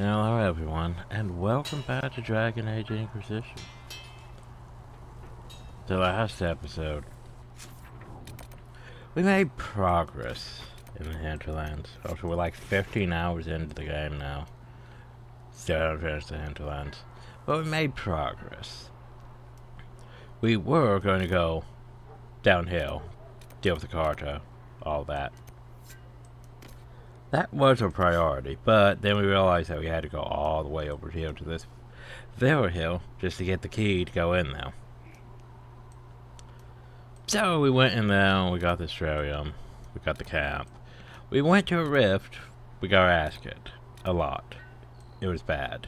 Hello everyone, and welcome back to Dragon Age Inquisition. The last episode, we made progress in the hinterlands. Also, we're like 15 hours into the game now. Still haven't finished the hinterlands. But we made progress. We were going to go downhill, deal with the Carta, all that. That was a priority, but then we realized that we had to go all the way over here to this Veilguard hill just to get the key to go in now. So we went in there and we got the Strarium, we got the camp. We went to a rift, we got our ass kicked. A lot. It was bad.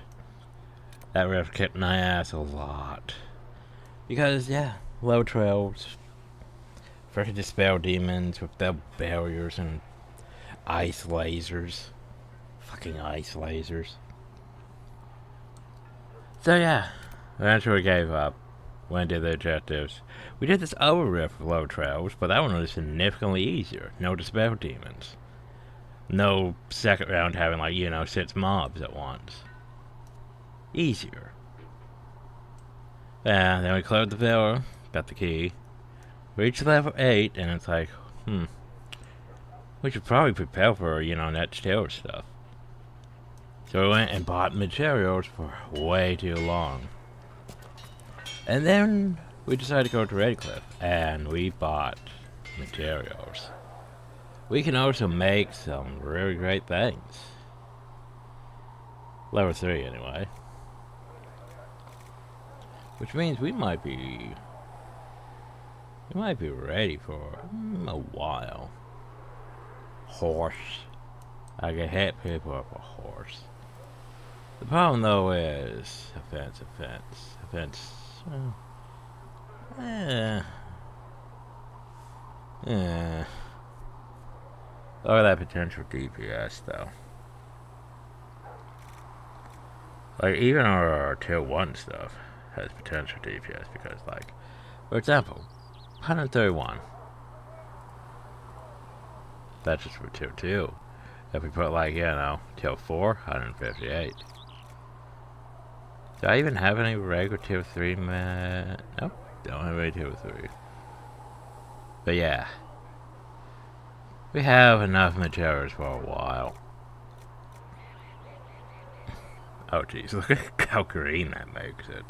That rift kicked my ass a lot. Because, yeah, low trails, freaking dispel demons with their barriers and ice lasers. Fucking ice lasers. So yeah, eventually we gave up. Went to the objectives. We did this other rift with low trails, but that one was significantly easier. No dispel demons. No second round having 6 mobs at once. Easier. Yeah, then we cleared the villa, got the key. Reached level 8, and it's like, we should probably prepare for, next tier stuff. So we went and bought materials for way too long. And then we decided to go to Redcliffe, and we bought materials. We can also make some really great things. Level 3 anyway. Which means we might be ready for a while. Horse. I can hit people up a horse. The problem though is offense. Look at that potential DPS though. Like even our tier 1 stuff has potential DPS because for example, 131. That's just for tier 2. If we put tier 4, 158. Do I even have any regular tier 3 man? Nope, don't have any tier 3. But yeah. We have enough materials for a while. Oh jeez, look at how green that makes it.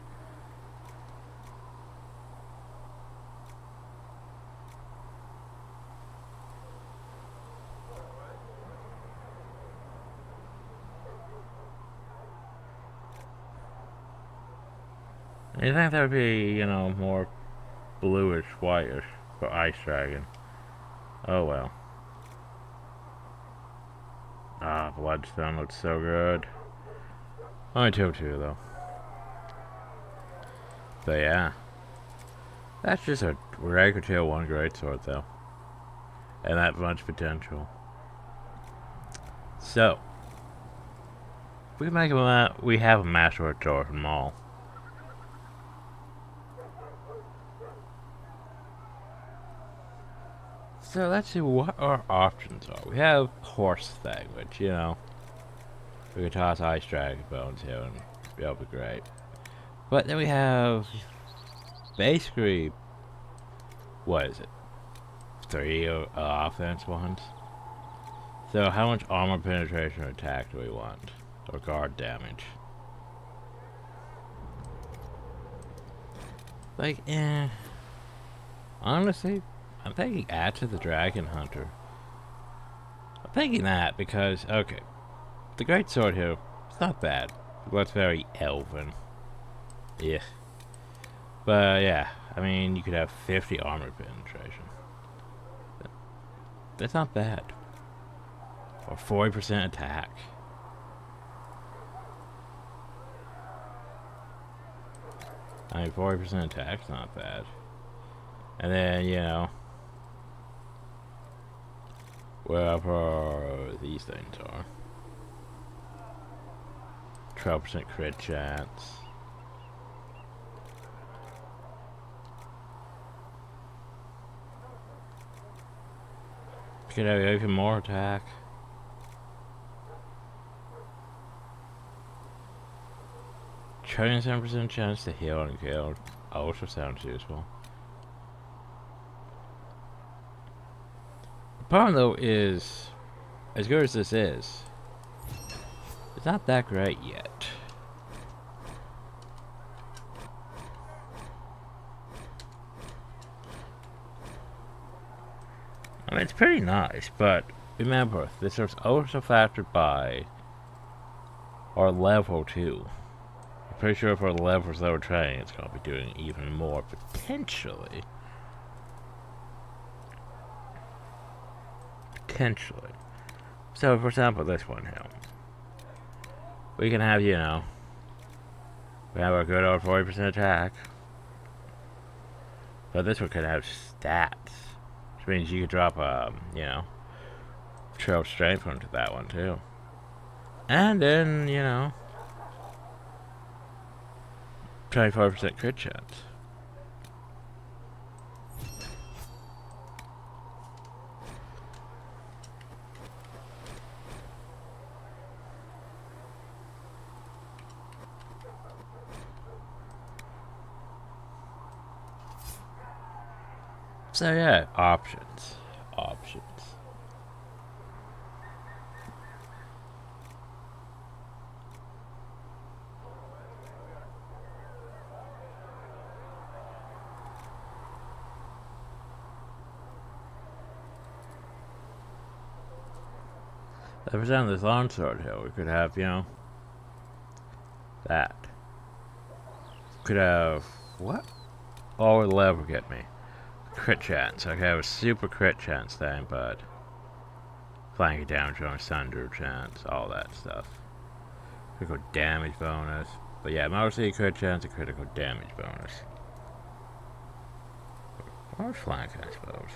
You think that would be, more bluish, whitish for Ice Dragon? Oh well. Ah, Bloodstone looks so good. Only tier 2 though. But yeah. That's just a regular tier 1 greatsword though. And that much potential. So. We can make we have a master sword from all. So let's see what our options are. We have horse thing, which, we can toss Ice Dragon bones here and it'll be great. But then we have basically, what is it? 3 offense ones. So how much armor penetration or attack do we want? Or guard damage? Honestly, I'm thinking add to the Dragon Hunter. I'm thinking that because, okay, the Great Sword here, it's not bad. It looks very elven. Yeah. But yeah, I mean, you could have 50 armor penetration. That's not bad. Or 40% attack. I mean, 40% attack's not bad. And then, wherever these things are. 12% crit chance. You could have even more attack. 27% chance to heal and kill. Also sounds useful. The problem though is, as good as this is, it's not that great yet. I mean, it's pretty nice, but remember, this is also factored by our level too. I'm pretty sure for the levels that we're trying, it's going to be doing even more, potentially. Potentially. So, for example, this one here. We can have, you know, we have a good old 40% attack. But this one could have stats. Which means you could drop, you know, 12 strength onto that one too. And then, you know, 25% crit chance. So yeah, options. Options. If it's on this longsword hill, we could have, you know, that. Could have, what? Oh, the level get me. Crit chance. Okay, I have a super crit chance thing, but flanking damage on sunder chance, all that stuff. Critical damage bonus. But yeah, mostly crit chance and critical damage bonus. Or flank, I suppose.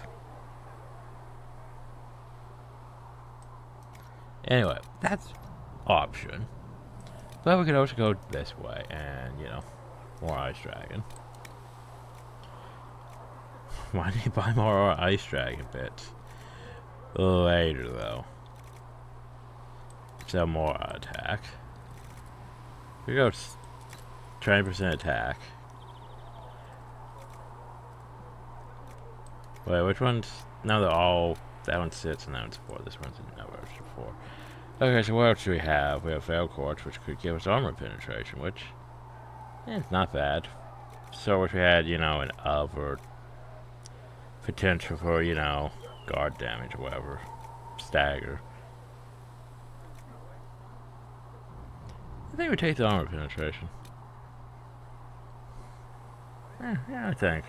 Anyway, that's option. But we could also go this way and, you know, more Ice Dragon. Why did you buy more Ice Dragon bits? Later, though. So more attack. We go 20% attack. Wait, which one's... No, they're all... That one sits and that one's 4. This one's no extra 4. Okay, so what else do we have? We have Veilguard, which could give us armor penetration, which... it's not bad. So if we had, you know, an other potential for, you know, guard damage or whatever. Stagger. I think we take the armor penetration. Yeah, I think.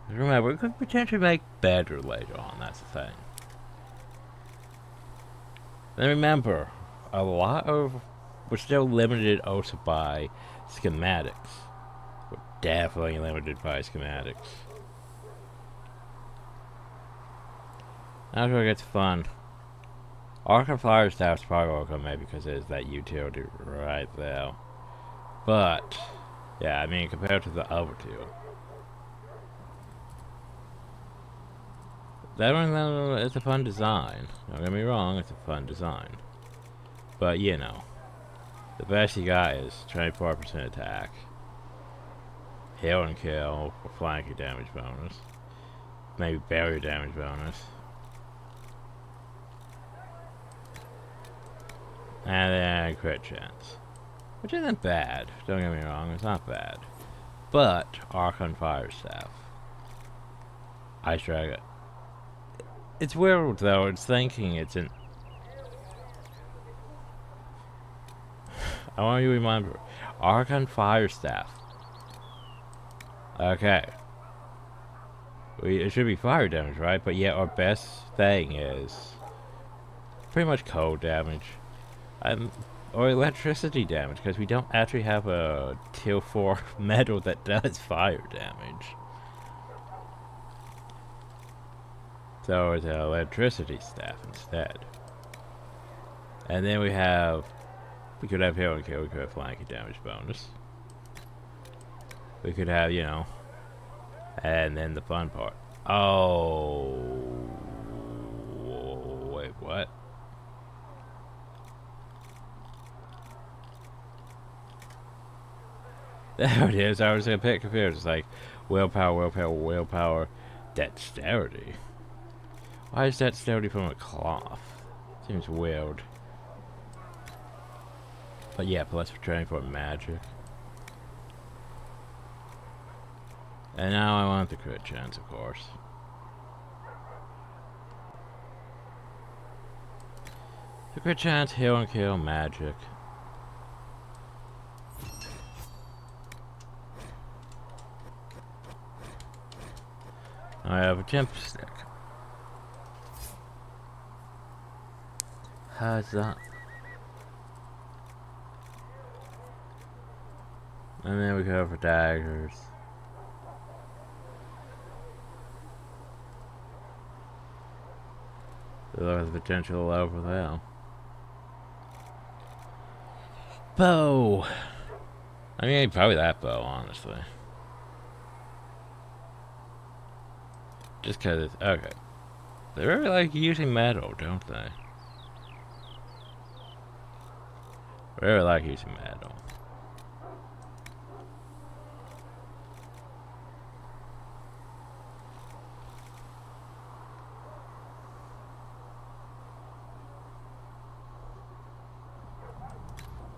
Remember, we could potentially make better later on, that's the thing. And remember, a lot of... We're still limited also by schematics. We're definitely limited by schematics. That's where it gets fun. Arc Fire Staff's probably welcome maybe because there's that utility right there. But, yeah, I mean, compared to the other two. That one, it's a fun design. Don't get me wrong, it's a fun design. But, you know, the best you got is 24% attack, heal and kill, or flanking damage bonus, maybe barrier damage bonus, and then crit chance. Which isn't bad, don't get me wrong, it's not bad. But, Archon Fire Staff, Ice Dragon. It's weird though, it's thinking it's an... I want you to remember, Archon Fire Staff. Okay. It should be fire damage, right? But yeah, our best thing is pretty much cold damage. Or electricity damage, because we don't actually have a tier 4 metal that does fire damage. So it's an electricity staff instead. And then we could have heal and kill, we could have flanking damage bonus. We could have, you know, and then the fun part, Oh. Wait, what? There it is. I was a bit confused. It's like willpower, willpower, willpower, dexterity. Why is dexterity from a cloth? Seems weird. But yeah, plus for training for magic. And now I want the crit chance, of course. The crit chance, heal and kill, magic. I have a temp stick. How's that? And then we go for daggers. There's potential over there. Bow! I mean, probably that bow, honestly. Just cause it's... okay. They really like using metal, don't they? Really like using metal.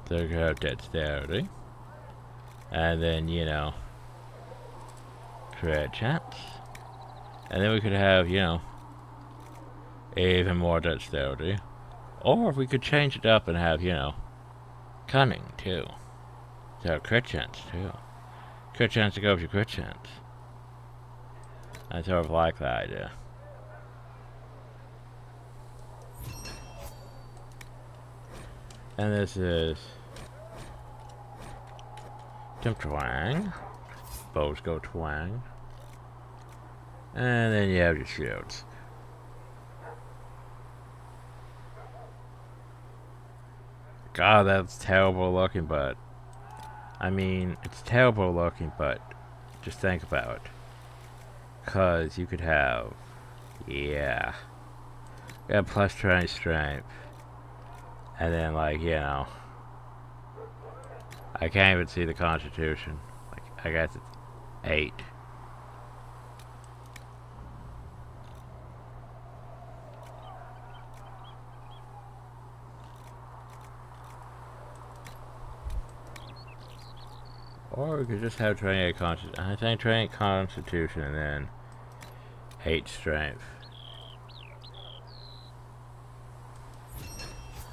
So we could have dexterity. And then, you know, crit chance. And then we could have, you know, even more dexterity. Or we could change it up and have, you know, cunning too. So crit chance too. Crit chance to go up to crit chance. I sort of like that idea. And this is jump twang. Bows go twang. And then you have your shields. God, that's terrible looking, but I mean, it's terrible looking, but just think about it. Cause you could have, yeah, plus 20 strength. And then, like, you know, I can't even see the constitution. Like, I guess it's 8. Or we could just have 28 constitution. I think 28 constitution and then 8 strength.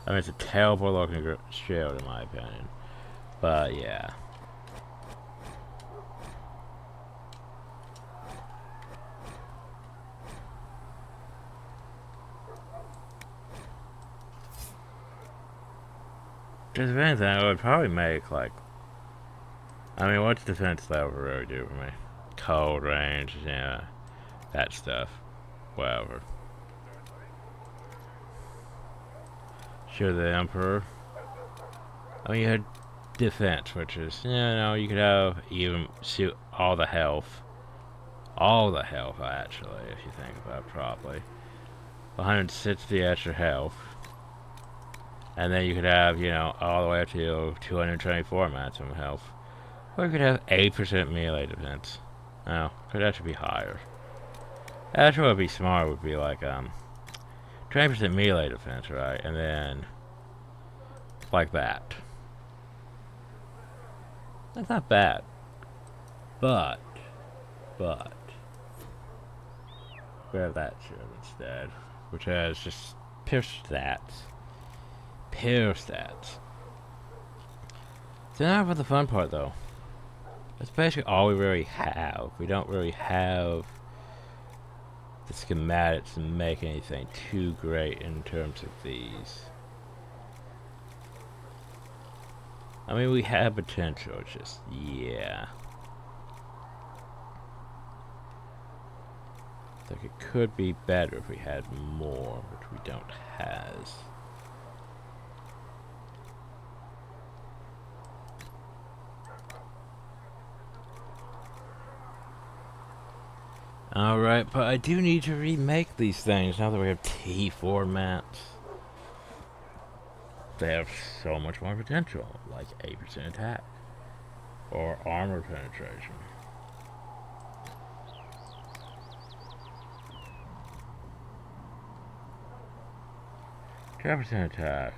I mean, it's a terrible looking shield in my opinion. But yeah. Because if anything, I would probably make like, I mean, what's defense level really do for me? Cold range, yeah, that stuff. Whatever. Sure, the Emperor. I mean, you had defense, which is, you know, you could have even suit all the health. All the health, actually, if you think about it properly. 160 extra health. And then you could have, you know, all the way up to 224 maximum health. Or you could have 8% melee defense. No, could actually be higher. Actually, what would be smart would be like, 20% melee defense, right? And then, like that. That's not bad. But, we have that shield instead. Which has just pure stats. Pure stats. So now for the fun part, though. That's basically all we really have. We don't really have the schematics to make anything too great in terms of these. I mean, we have potential, it's just, yeah. Like, it could be better if we had more, which we don't have. Alright, but I do need to remake these things now that we have T formats. They have so much more potential, like 8% attack or armor penetration. 10% attack,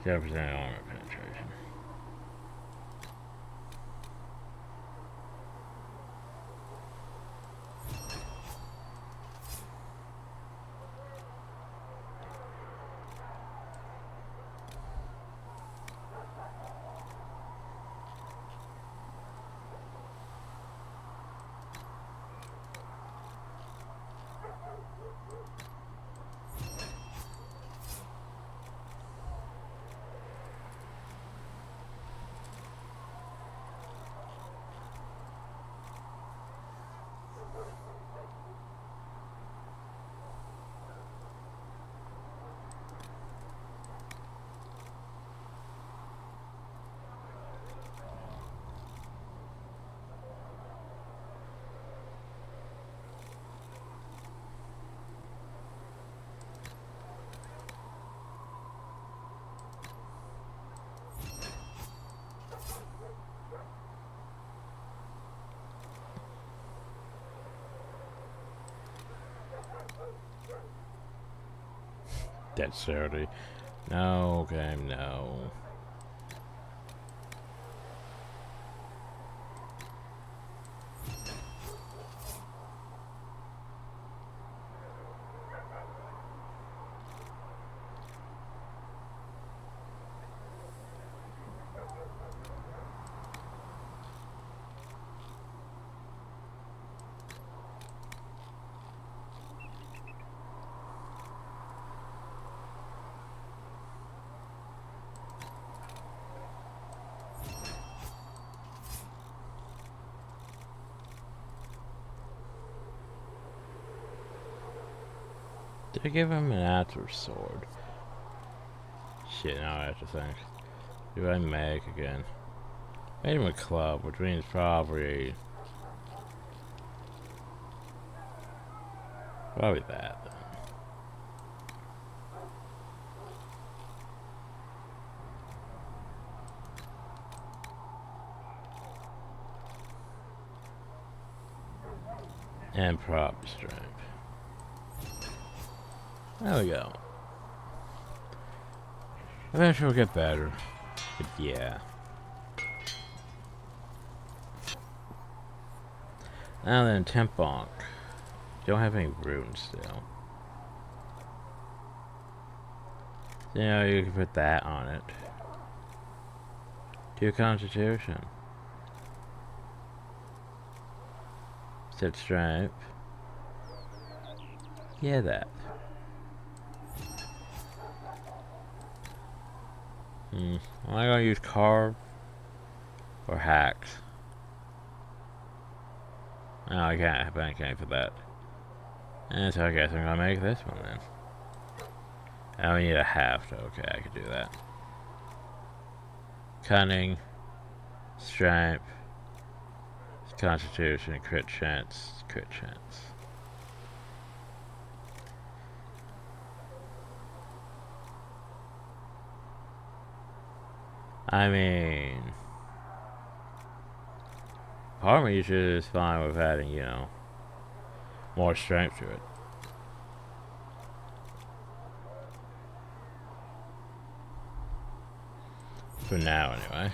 7% armor penetration. Dexterity. No, game, no. Did I give him an axe or sword? Shit, now I have to think. Do I make again? Made him a club, which means probably that. And prop strength. There we go. Eventually we'll get better. But yeah. Now then, temp bonk. Don't have any runes still. So, you know, you can put that on it. 2 constitution. Set strength. Yeah, that. Am I gonna use carve or hacks? No, I can't. I can't for that. And so I guess I'm gonna make this one then. I only need a half, so okay, I can do that. Cunning, strength, constitution, crit chance, crit chance. I mean, part of me is fine with adding, you know, more strength to it. For now, anyway.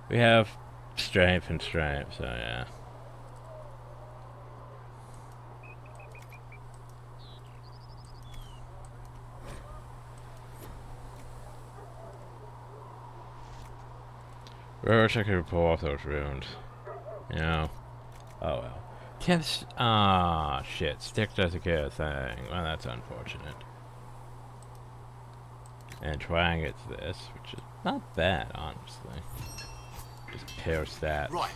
We have strength and strength, so yeah. I wish I could pull off those runes. You know? Oh well. Tips. Ah, shit. Stick doesn't get a thing. Well, that's unfortunate. And Twang gets this, which is not bad, honestly. Just pair stats. Right.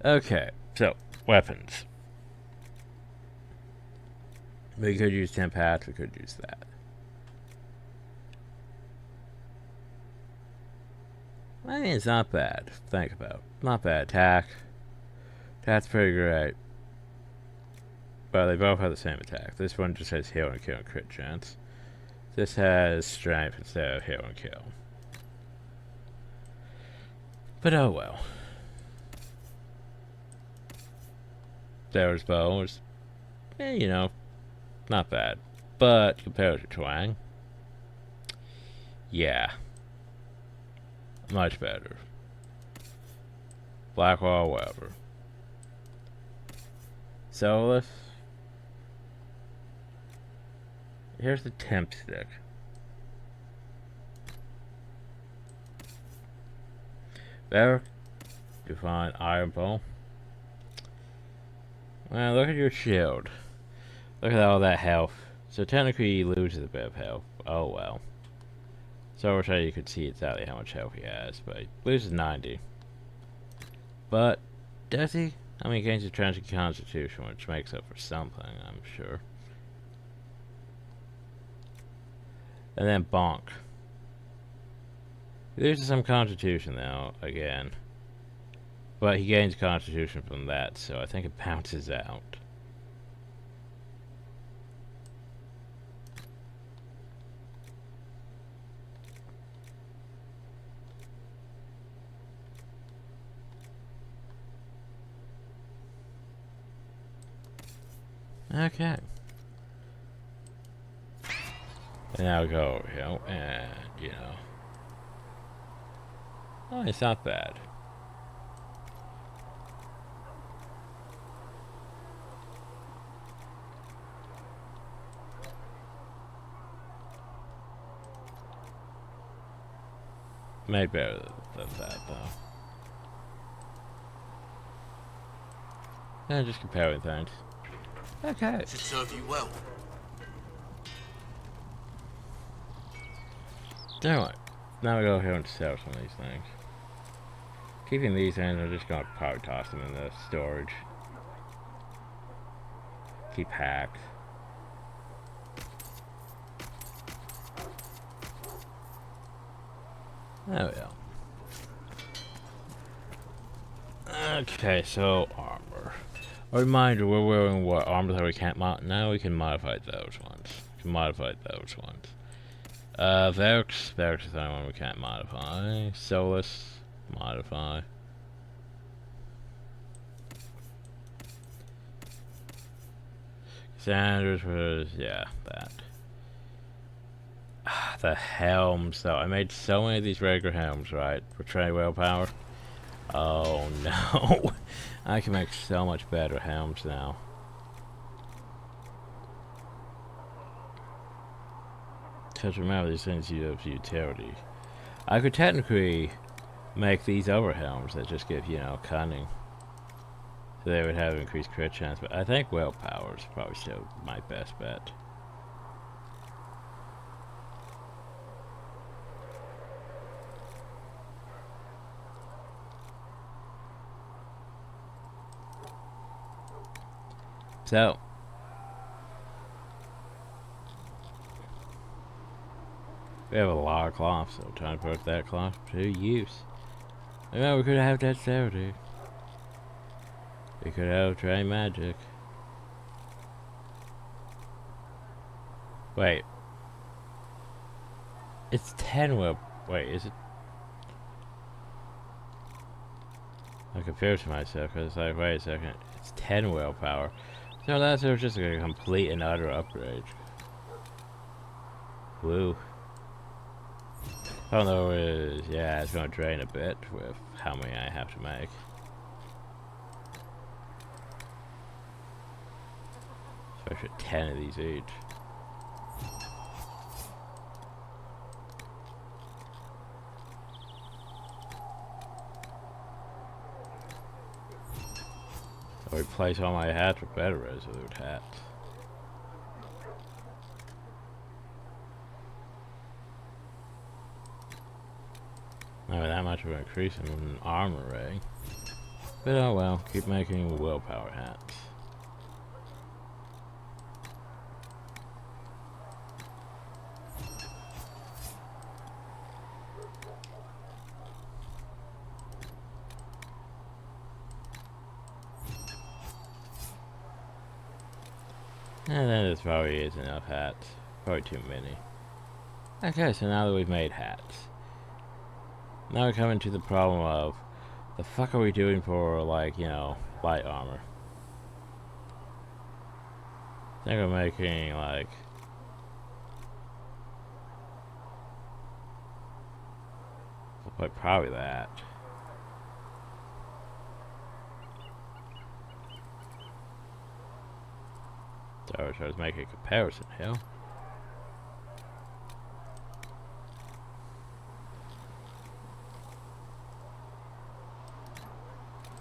Okay, so, weapons. We could use temp hats, we could use that. I mean, it's not bad. Think about it. Not bad. Attack. That's pretty great. But they both have the same attack. This one just has heal and kill and crit chance. This has strength instead of heal and kill. But oh well. There's bow is, you know, not bad. But compared to Twang, yeah, much better. Blackwall, whatever. So here's the temp stick. There, you find Iron Bow. Well, look at your shield. Look at all that health. So technically he loses a bit of health. Oh well. So I wish you could see exactly how much health he has, but he loses 90. But, does he? I mean, he gains a transient constitution, which makes up for something, I'm sure. And then bonk. He loses some constitution now, again. But he gains constitution from that, so I think it bounces out. Okay. And now go over here, and, you know. Oh, it's not bad. Made better than that, though. Yeah, just comparing things. Okay. Should serve you well. Alright. Now we go here and sell some of these things. Keeping these in, I'm just gonna probably toss them in the storage. Keep hacked. There we go. Okay, so armor. A reminder, we're wearing what armor that we can't mod. Now we can modify those ones. We can modify those ones. Vex is the only one we can't modify. Solus, modify. Sanders was, yeah, that. The helms, though. I made so many of these regular helms, right? For trade willpower. Oh no. I can make so much better helms now. Because remember, these things use utility. I could technically make these other helms that just give, you know, cunning. So they would have increased crit chance, but I think willpower is probably still my best bet. So, we have a lot of cloth, so time to put that cloth to use. Well, we could have dexterity. We could have try magic. Wait. It's 10 will. Wait, is it? I'm confused myself because it's like, wait a second. It's 10 willpower. So that's just a complete and utter upgrade. Woo. Although yeah, it's gonna drain a bit with how many I have to make. Especially 10 of these each. I'll replace all my hats with better resolute hats. Not that much of an increase in armor rating. But oh well, keep making willpower hats. And then this probably is enough hats. Probably too many. Okay, so now that we've made hats, now we come into the problem of the fuck are we doing for, like, you know, light armor? I think we're making, like, we'll put probably that. So I was making a comparison here.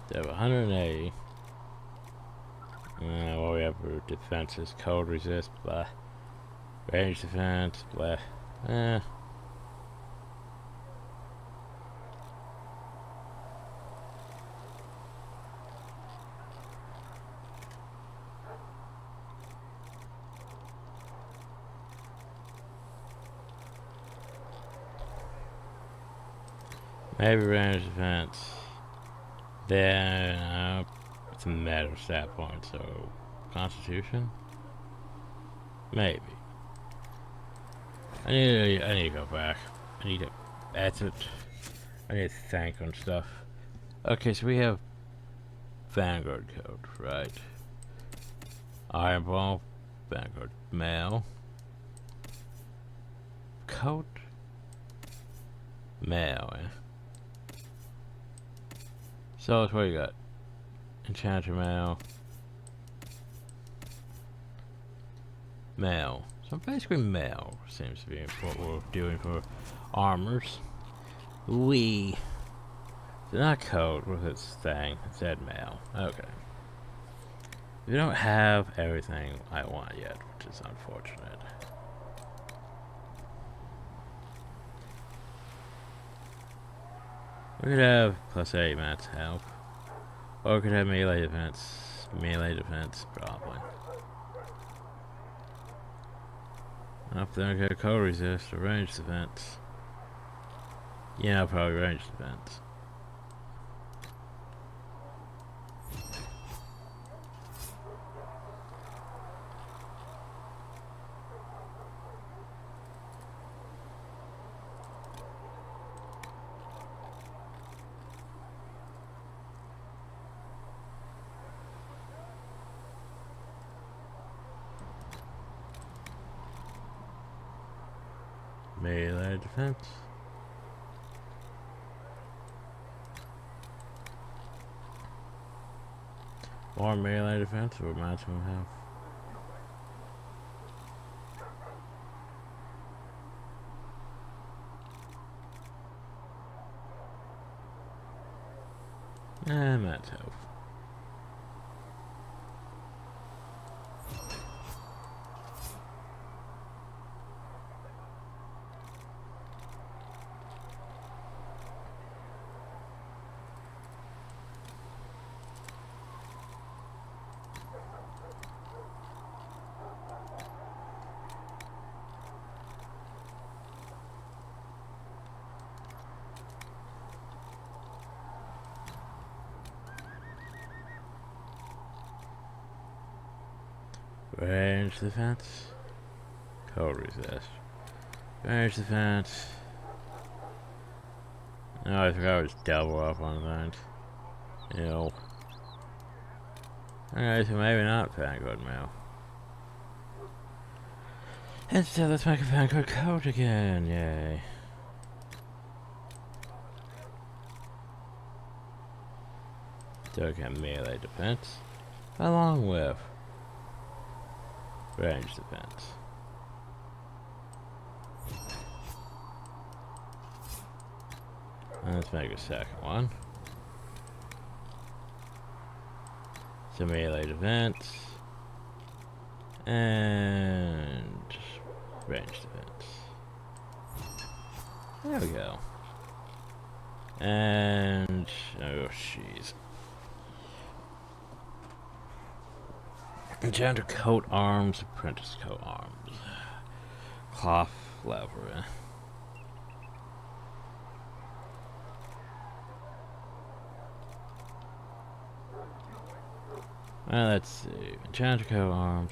They have 180. What we have for defense is cold resist, blah. Range defense, blah. Maybe range defense. Then it's a matter of stat points, so Constitution? Maybe. I need to go back. I need to edit. I need to think on stuff. Okay, so we have Vanguard code, right? Iron Ball, Vanguard Mail. Code? Mail, eh? So that's what you got. Enchanter Mail. Mail. So basically mail seems to be what we're doing for armors. So not code with its thing. It said mail. Okay. We don't have everything I want yet, which is unfortunate. We could have +8 max help. Or we could have melee defense. Melee defense, probably. Up there, get cold resist or range defense. Yeah, probably range defense. Melee defense. Or melee defense or maximum health. And max health. Range defense. Cold resist. Range defense. No, I forgot I was double up on that. Ew. Okay, so maybe not Vanguard Mail. Instead, let's make a Vanguard code again. Yay. So again, melee defense. Along with range defense. And let's make a second one. So melee defense. And range defense. There we go. And oh jeez. Enchanter coat arms, apprentice coat arms. Cloth leather. Well, let's see. Enchantico arms.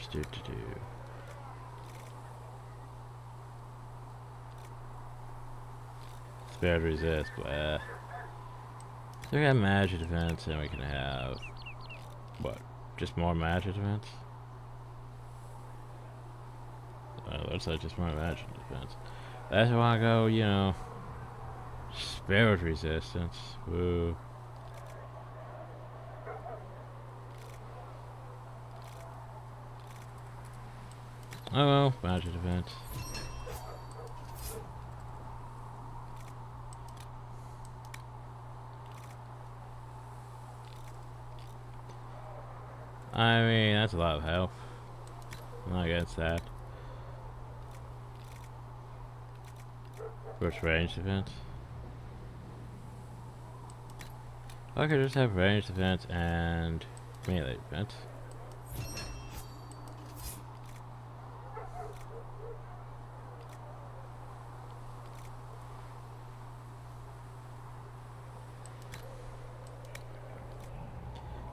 Spared resist. Blah. So we got magic defense, and we can have what? Just more magic defense? Looks like just more magic defense. That's why I go, you know, spirit resistance. Woo. Oh well, magic defense. I mean, that's a lot of health. I'm not against that. First range defense. I could just have range defense and melee defense.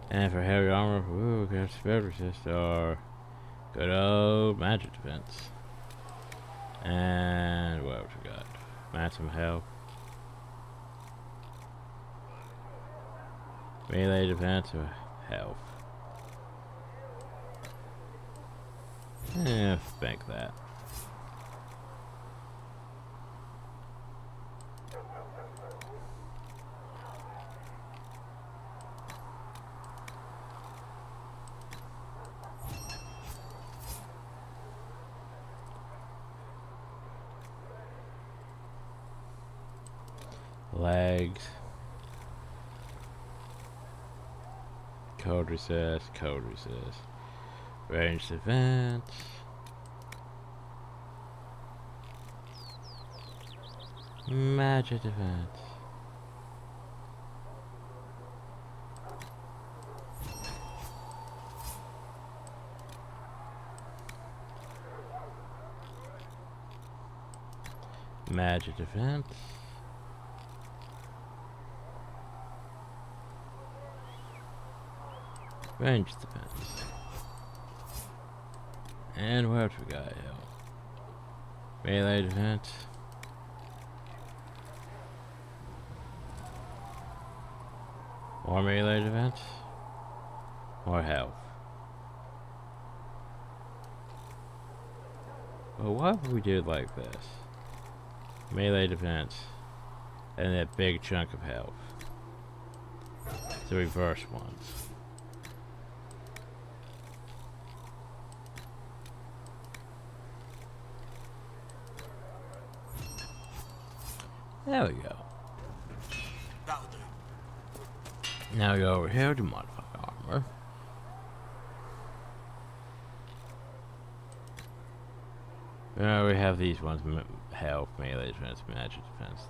And for heavy armor, ooh, get spirit resist or good old magic defense. And what else we got? Maximum health. Melee defense or health. Bank that. Legs. Code resist. Ranged defense. Magic defense. Magic defense. Range defense. And what else we got here? Melee defense. More melee defense. More health. Well, what if we did like this? Melee defense. And that big chunk of health. The reverse ones. There we go. That'll do. Now we go over here to modify armor. We have these ones: health, melee defense, magic defense.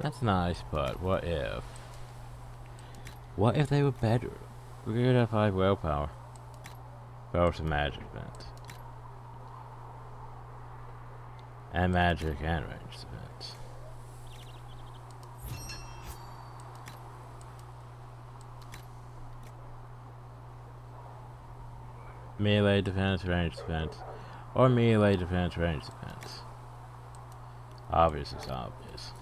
That's nice, but what if? What if they were better? We could have 5 willpower. Both some magic defense. And magic and range defense. Melee defense, range defense. Or melee defense, range defense. Obvious is obvious.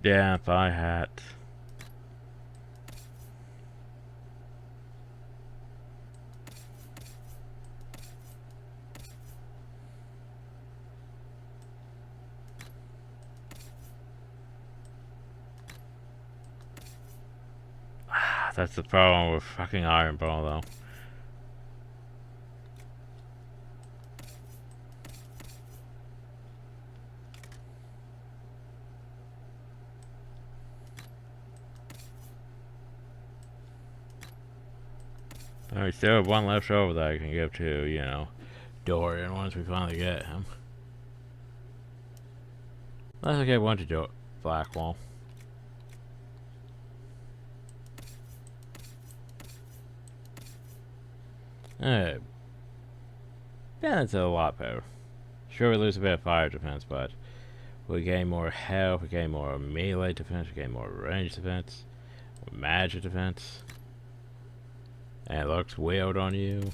Yeah, if I had. That's the problem with fucking Iron Ball, though. I still have one left over that I can give to, you know, Dorian once we finally get him. Let's get one to Blackwall. Alright. Yeah, that's a lot better. Sure, we lose a bit of fire defense, but we gain more health, we gain more melee defense, we gain more range defense, magic defense. And it looks weird on you.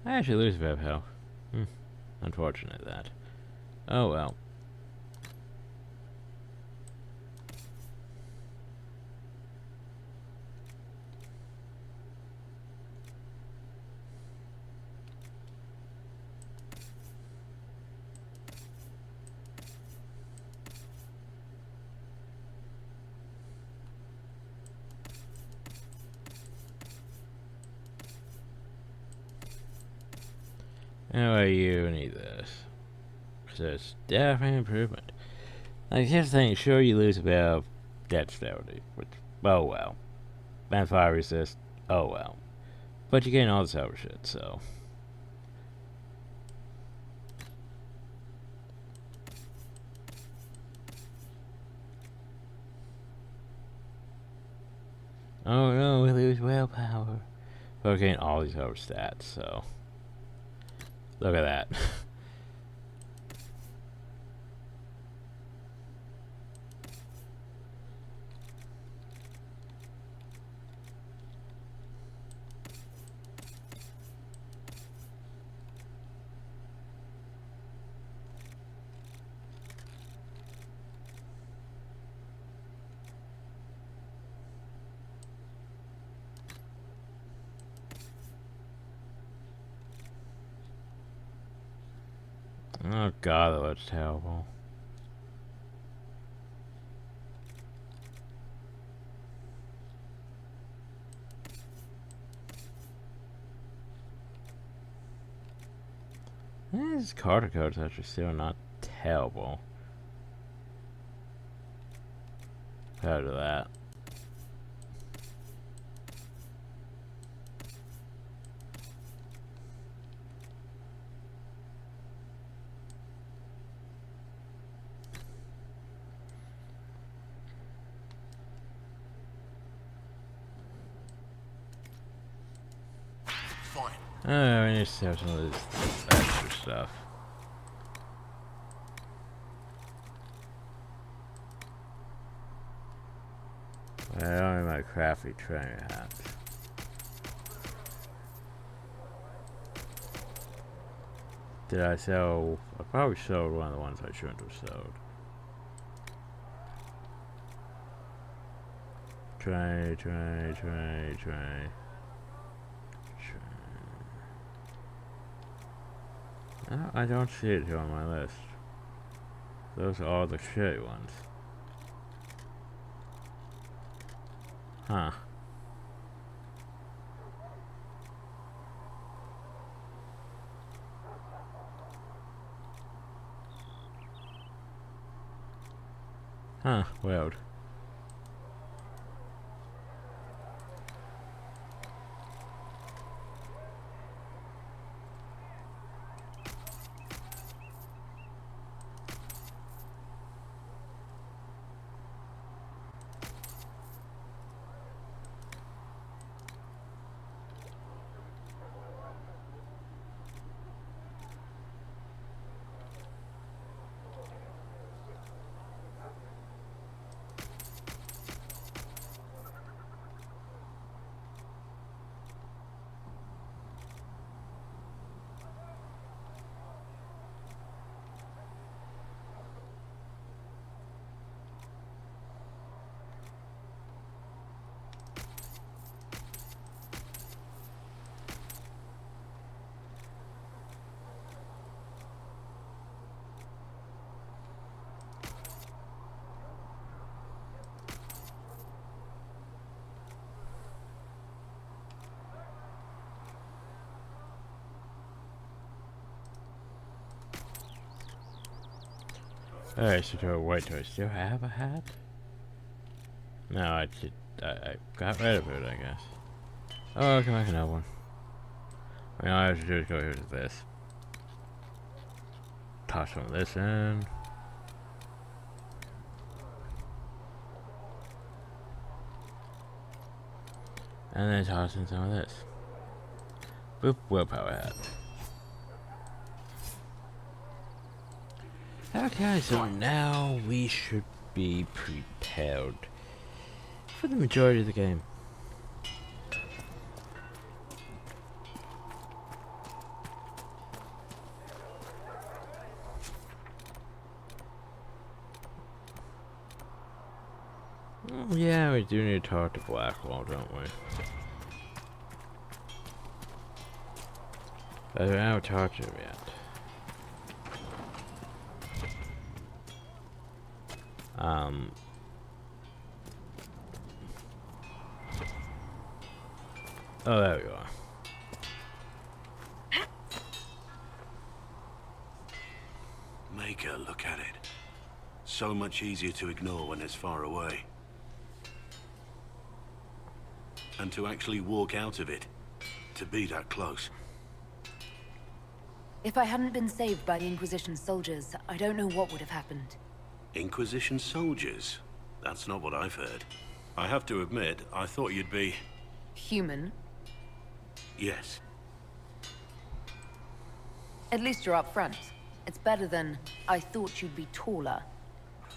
I actually lose a bit of health. Unfortunate that. Oh well. Anyway, you need this. Because it's definitely an improvement. Like, here's the thing, sure you lose a bit of dexterity, which, oh well. And fire resist, oh well. But you gain all this other shit, so. Oh no, we lose willpower. But we gain all these other stats, so. Look at that. Oh god, that looks terrible. This Carter code's actually still not terrible. Compared to that. Fine. Oh, we need to have some of this extra stuff. I don't need my crafty trainer hats. Did I sell? I probably sold one of the ones I shouldn't have sold. Tray. No, I don't see it here on my list. Those are all the shitty ones. Huh. Huh, weird. Alright, so wait, do I still have a hat? No, I got rid of it, I guess. Oh, okay, I can have one. I mean, all I have to do is go here to this. Toss some of this in. And then toss in some of this. Boop, willpower hat. Okay, so now we should be prepared for the majority of the game. Oh, yeah, we do need to talk to Blackwall, don't we? But we haven't talked to him yet. Oh, there we are. Maker, look at it. So much easier to ignore when it's far away. And to actually walk out of it. To be that close. If I hadn't been saved by the Inquisition soldiers, I don't know what would have happened. Inquisition soldiers? That's not what I've heard. I have to admit, I thought you'd be... Human? Yes. At least you're up front. It's better than, I thought you'd be taller.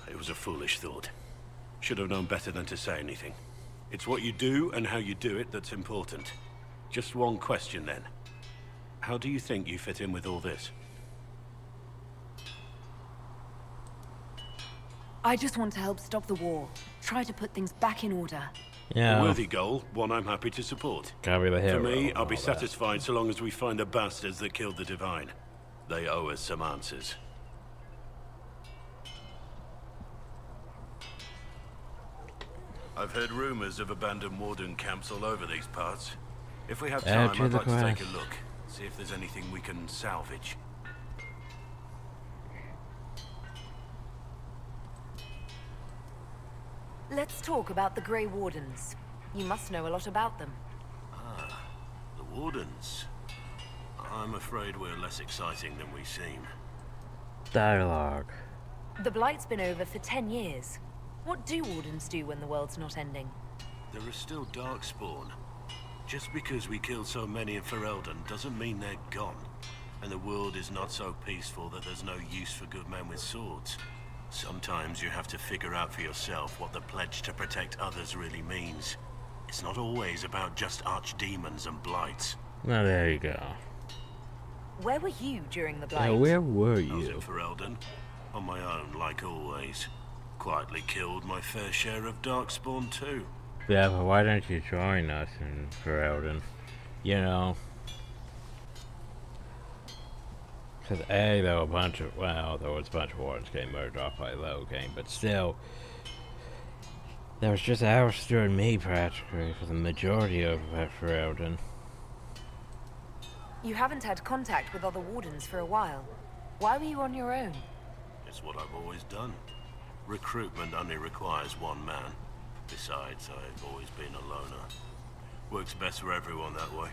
It was a foolish thought. Should have known better than to say anything. It's what you do and how you do it that's important. Just one question then. How do you think you fit in with all this? I just want to help stop the war. Try to put things back in order. Yeah. A worthy goal, one I'm happy to support. Gotta be the hero. For me, and I'll be all that. satisfied so long as we find the bastards that killed the Divine. They owe us some answers. I've heard rumors of abandoned warden camps all over these parts. If we have time, Add to I'd the like to take quest. a look. See if there's anything we can salvage. Let's talk about the Grey Wardens. You must know a lot about them. Ah, the Wardens. I'm afraid we're less exciting than we seem. Dialogue. The Blight's been over for 10 years. What do Wardens do when the world's not ending? There is still Darkspawn. Just because we killed so many in Ferelden doesn't mean they're gone. And the world is not so peaceful that there's no use for good men with swords. Sometimes you have to figure out for yourself what the pledge to protect others really means. It's not always about just archdemons and blights. Well, there you go. Where were you during the Blight? Now, where were I was in you? Ferelden, on my own like always. Quietly killed my fair share of Darkspawn too. Yeah, but why don't you join us in Ferelden? You know? Because A, there were a bunch of, well, there was a bunch of wardens getting murdered off by Loghain, but still, there was just Alistair and me practically for the majority of Ferelden. You haven't had contact with other Wardens for a while. Why were you on your own? It's what I've always done. Recruitment only requires one man. Besides, I've always been a loner. Works best for everyone that way.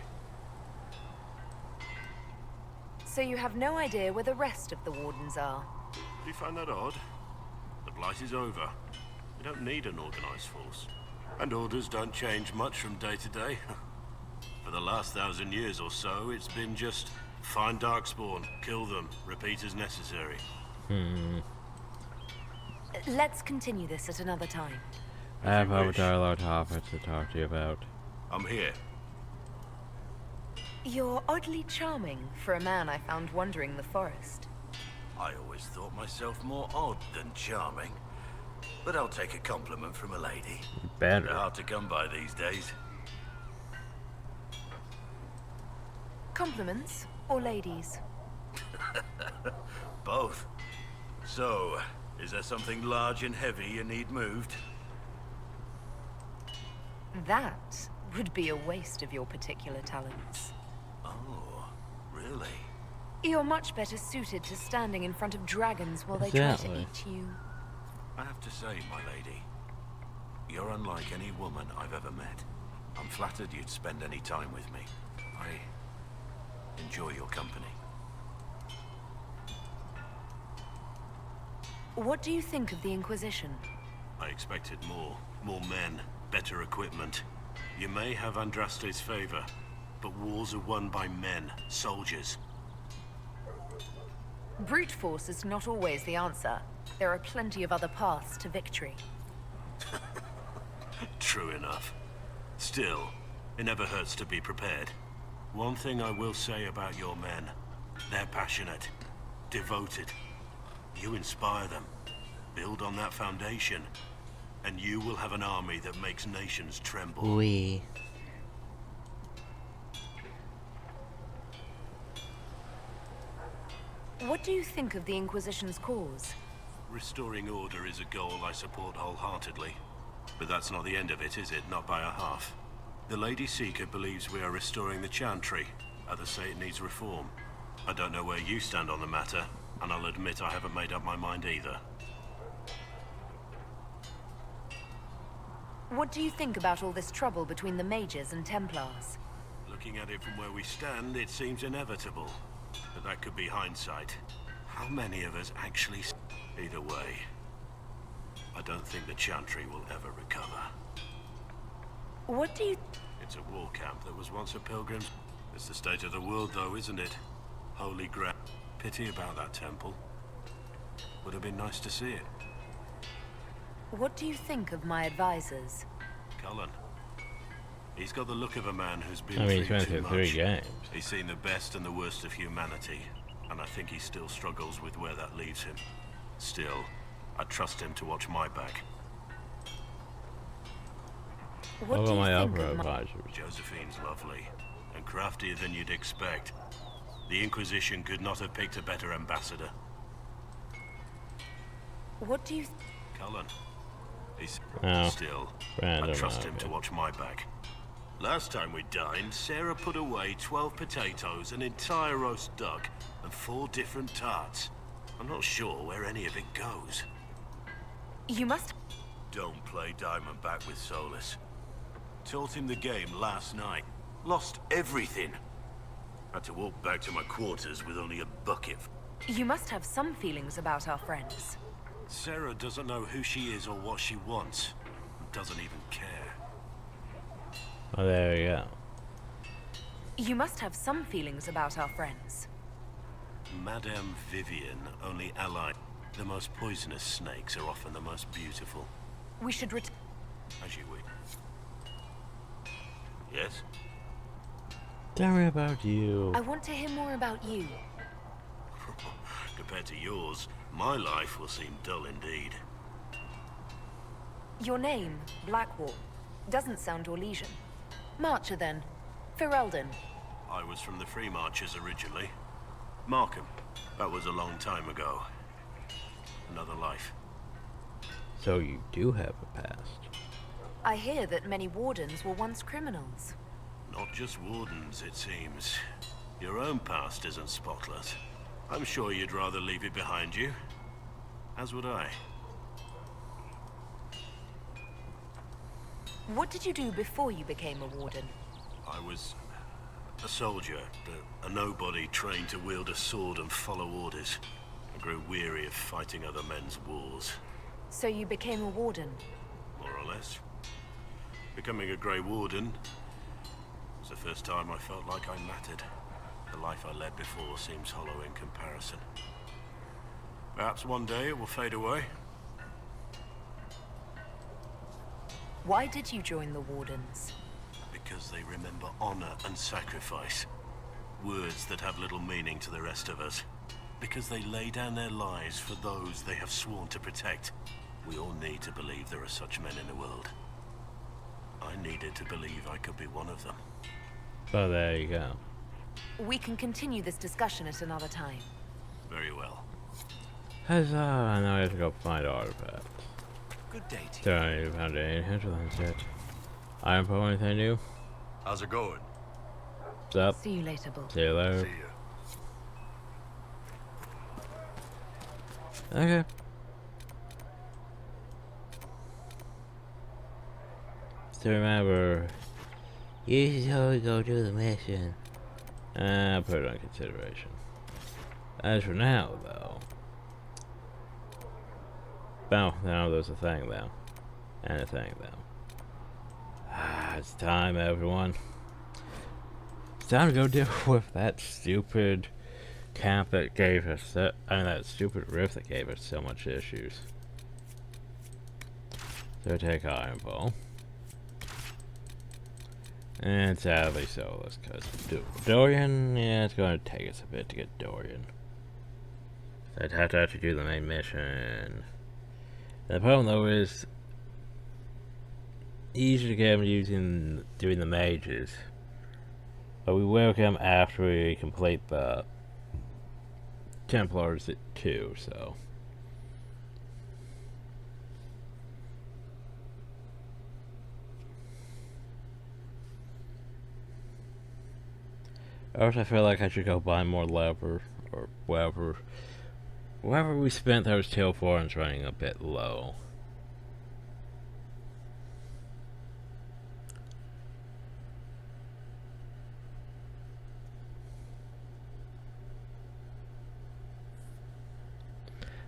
So you have no idea where the rest of the Wardens are? Do you find that odd? The Blight is over. We don't need an organized force. And orders don't change much from day to day. For the last 1,000 years or so, it's been just find Darkspawn, kill them, repeat as necessary. Let's continue this at another time. I have you other wish. dialogue topics to talk to you about. I'm here. You're oddly charming for a man I found wandering the forest. I always thought myself more odd than charming. But I'll take a compliment from a lady. They're Better. hard to come by these days. Compliments or ladies? Both. So, is there something large and heavy you need moved? That would be a waste of your particular talents. Oh, really? You're much better suited to standing in front of dragons while they try to Exactly. eat you. I have to say, my lady, you're unlike any woman I've ever met. I'm flattered you'd spend any time with me. I enjoy your company. What do you think of the Inquisition? I expected more. More men, better equipment. You may have Andraste's favor, but wars are won by men, soldiers. Brute force is not always the answer. There are plenty of other paths to victory. True enough. Still, it never hurts to be prepared. One thing I will say about your men, they're passionate, devoted. You inspire them. Build on that foundation, and you will have an army that makes nations tremble. We. What do you think of the Inquisition's cause? Restoring order is a goal I support wholeheartedly. But that's not the end of it, is it? Not by a half. The Lady Seeker believes we are restoring the Chantry. Others say it needs reform. I don't know where you stand on the matter, and I'll admit I haven't made up my mind either. What do you think about all this trouble between the Mages and Templars? Looking at it from where we stand, it seems inevitable. But that could be hindsight. How many of us actually... Either way, I don't think the Chantry will ever recover. What do you... It's a war camp that was once a pilgrim's... It's the state of the world though, isn't it? Holy Grail. Pity about that temple. Would have been nice to see it. What do you think of my advisors? Cullen. He's got the look of a man who's been I mean, he's through been too through much. 3 games. He's seen the best and the worst of humanity, and I think he still struggles with where that leaves him. Still, I trust him to watch my back. What What do about you my think other of my... advisors? Josephine's lovely, and craftier than you'd expect. The Inquisition could not have picked a better ambassador. What do you... Cullen. He's Oh, still, random, I trust him okay. to watch my back. Last time we dined, Sarah put away 12 potatoes, an entire roast duck, and 4 different tarts. I'm not sure where any of it goes. You must... Don't play Diamondback with Solus. Taught him the game last night. Lost everything. Had to walk back to my quarters with only a bucket. You must have some feelings about our friends. Sarah doesn't know who she is or what she wants. Doesn't even care. Oh, there you go. You must have some feelings about our friends. Madame Vivian only allied. The most poisonous snakes are often the most beautiful. We should As you wish. Yes? Tell me about you. I want to hear more about you. Compared to yours, my life will seem dull indeed. Your name, Blackwall, doesn't sound Orlesian. Marcher then. Ferelden. I was from the Free Marchers originally. Markham. That was a long time ago. Another life. So you do have a past. I hear that many wardens were once criminals. Not just wardens, it seems. Your own past isn't spotless. I'm sure you'd rather leave it behind you. As would I. What did you do before you became a warden? I was a soldier, a nobody trained to wield a sword and follow orders. I grew weary of fighting other men's wars, So you became a warden? more or less. Becoming a Grey Warden was the first time I felt like I mattered. The life I led before seems hollow in comparison. Perhaps one day it will fade away. Why did you join the Wardens? Because they remember honor and sacrifice. Words that have little meaning to the rest of us. Because they lay down their lives for those they have sworn to protect. We all need to believe there are such men in the world. I needed to believe I could be one of them. So there you go. We can continue this discussion at another time. Very well. Huzzah! I now have to go find artifacts. Good day to you. Sorry, you found any hinterlands yet. Iron Poe, anything new? How's it going? What's up? See you later, Bull. See you later. See ya. Okay. So remember, you should always go do the mission. I'll put it on consideration. As for now, though. Oh, no, there's a thing, though. And a thing, though. It's time, everyone. It's time to go deal with that stupid camp that gave us that stupid rift that gave us so much issues. So take Iron Ball. And sadly soulless, because Dorian, yeah, it's going to take us a bit to get Dorian. So I'd have to actually do the main mission. The problem though is easy to get him doing the mages. But we will come after we complete the Templars too, so. Or else I feel like I should go buy more leather or whatever. Whatever we spent those tail forms running a bit low.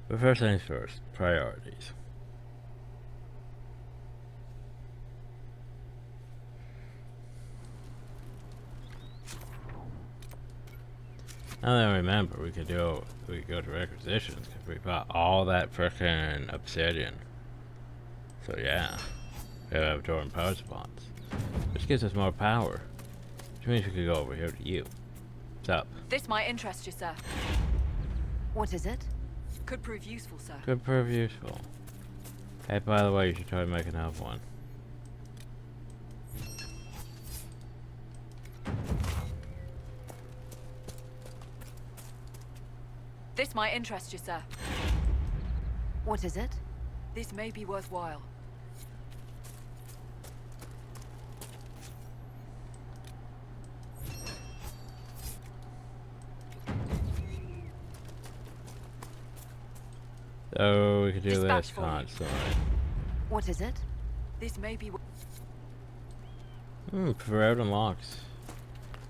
But first things first, priorities. Now that I remember, we could go to requisitions because we got all that frickin' obsidian. So yeah, we have Doran power spots, which gives us more power. Which means we could go over here to you. What's up? This might interest you, sir. What is it? Could prove useful, sir. Could prove useful. Hey, by the way, you should try to make another one. This might interest you, sir. What is it? This may be worthwhile. So we could do Dispatch this for you. constantly. What is it? This may be. Preferred unlocks.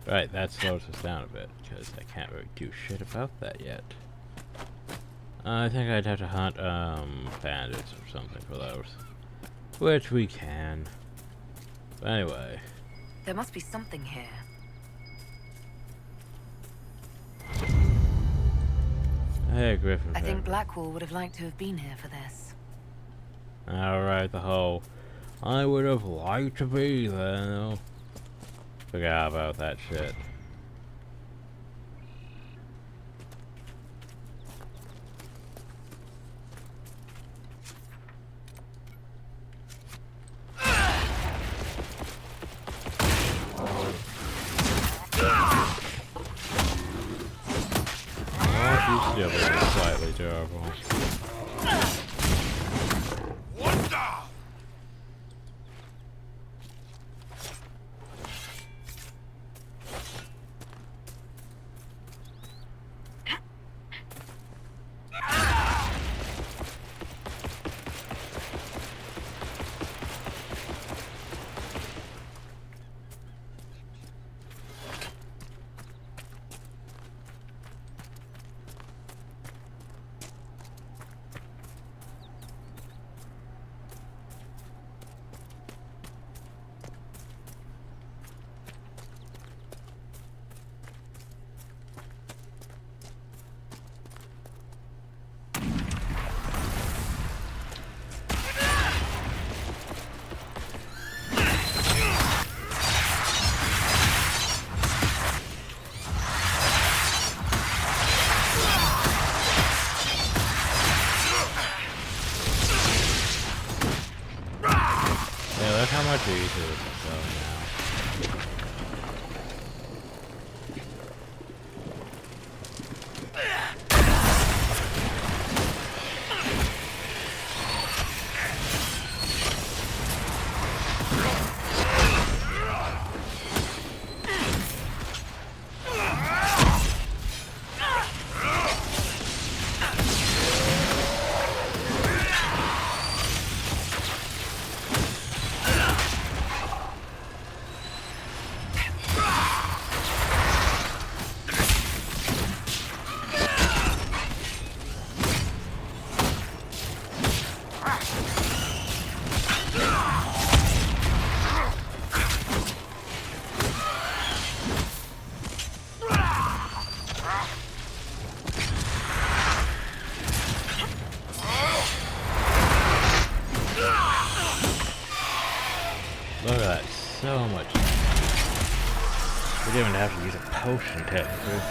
Right, that slows us down a bit, because I can't really do shit about that yet. I think I'd have to hunt, bandits or something for those. Which we can. But anyway. There must be something here. Hey, Griffin. I think Blackwall would have liked to have been here for this. Alright, the whole, I would have liked to be there. Forgot about that shit. Oh, she's still slightly terrible. We didn't even have to use a potion, technically.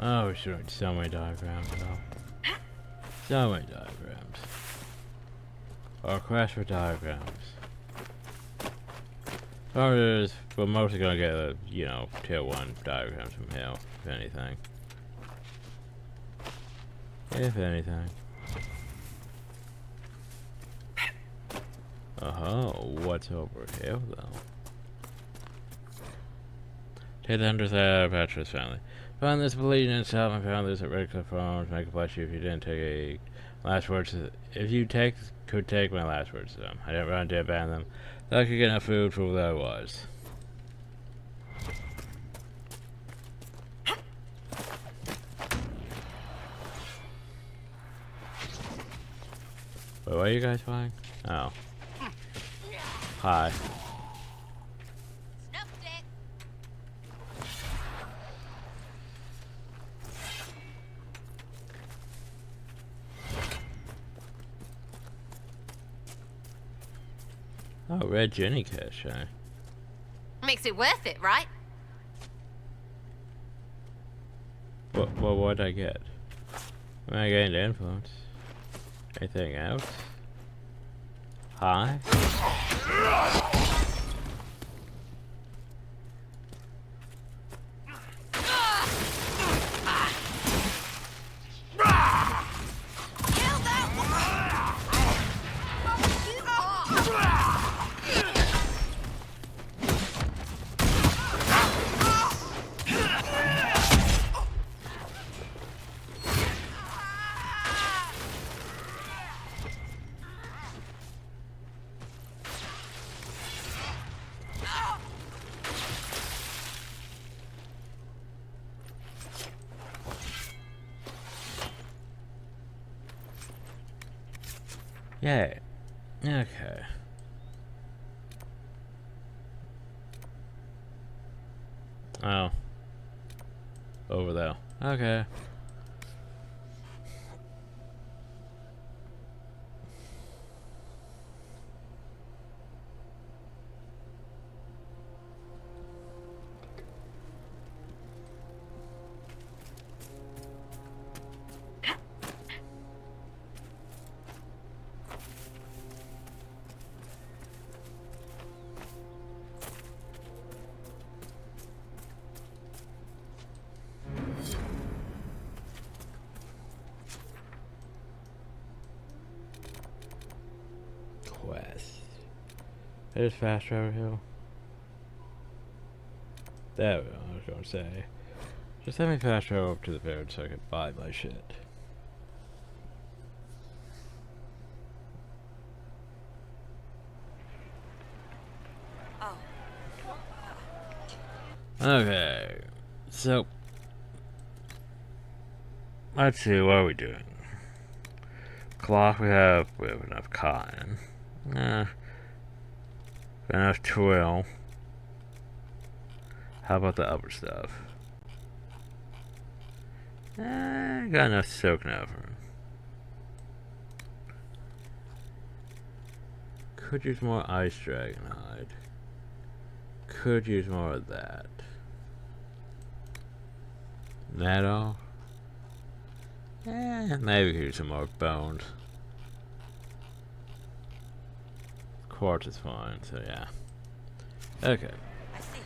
Oh, we're showing so many diagrams though. So many diagrams. Our quest for diagrams. We're mostly gonna get you know, tier 1 diagrams from here, if anything. If anything. Oh, what's over here though? Take the Hunter's Patrick's family. Found this bleeding itself and found this at Red Cliff Farms. Make a bless you if you didn't take a last words. If you could take my last words to them. I didn't run to abandon them. Thought I could get enough food for what I was. Wait, what are you guys flying? Oh. Hi. Oh, red Jenny cache. Makes it worth it, right? What'd I get? Am I getting the influence? Anything else? Hi? Yeah. Okay. Oh. Over there. Okay. There's fast travel hill. There we go, I was gonna say. Just let me fast travel up to the village so I can buy my shit. Oh. Okay. So let's see, what are we doing? Cloth we have enough cotton. Enough twill. How about the other stuff? Got enough silk now for him. Could use more ice dragon hide. Could use more of that. That all? Maybe we could use some more bones. Quartz is fine, so yeah. Okay. I see.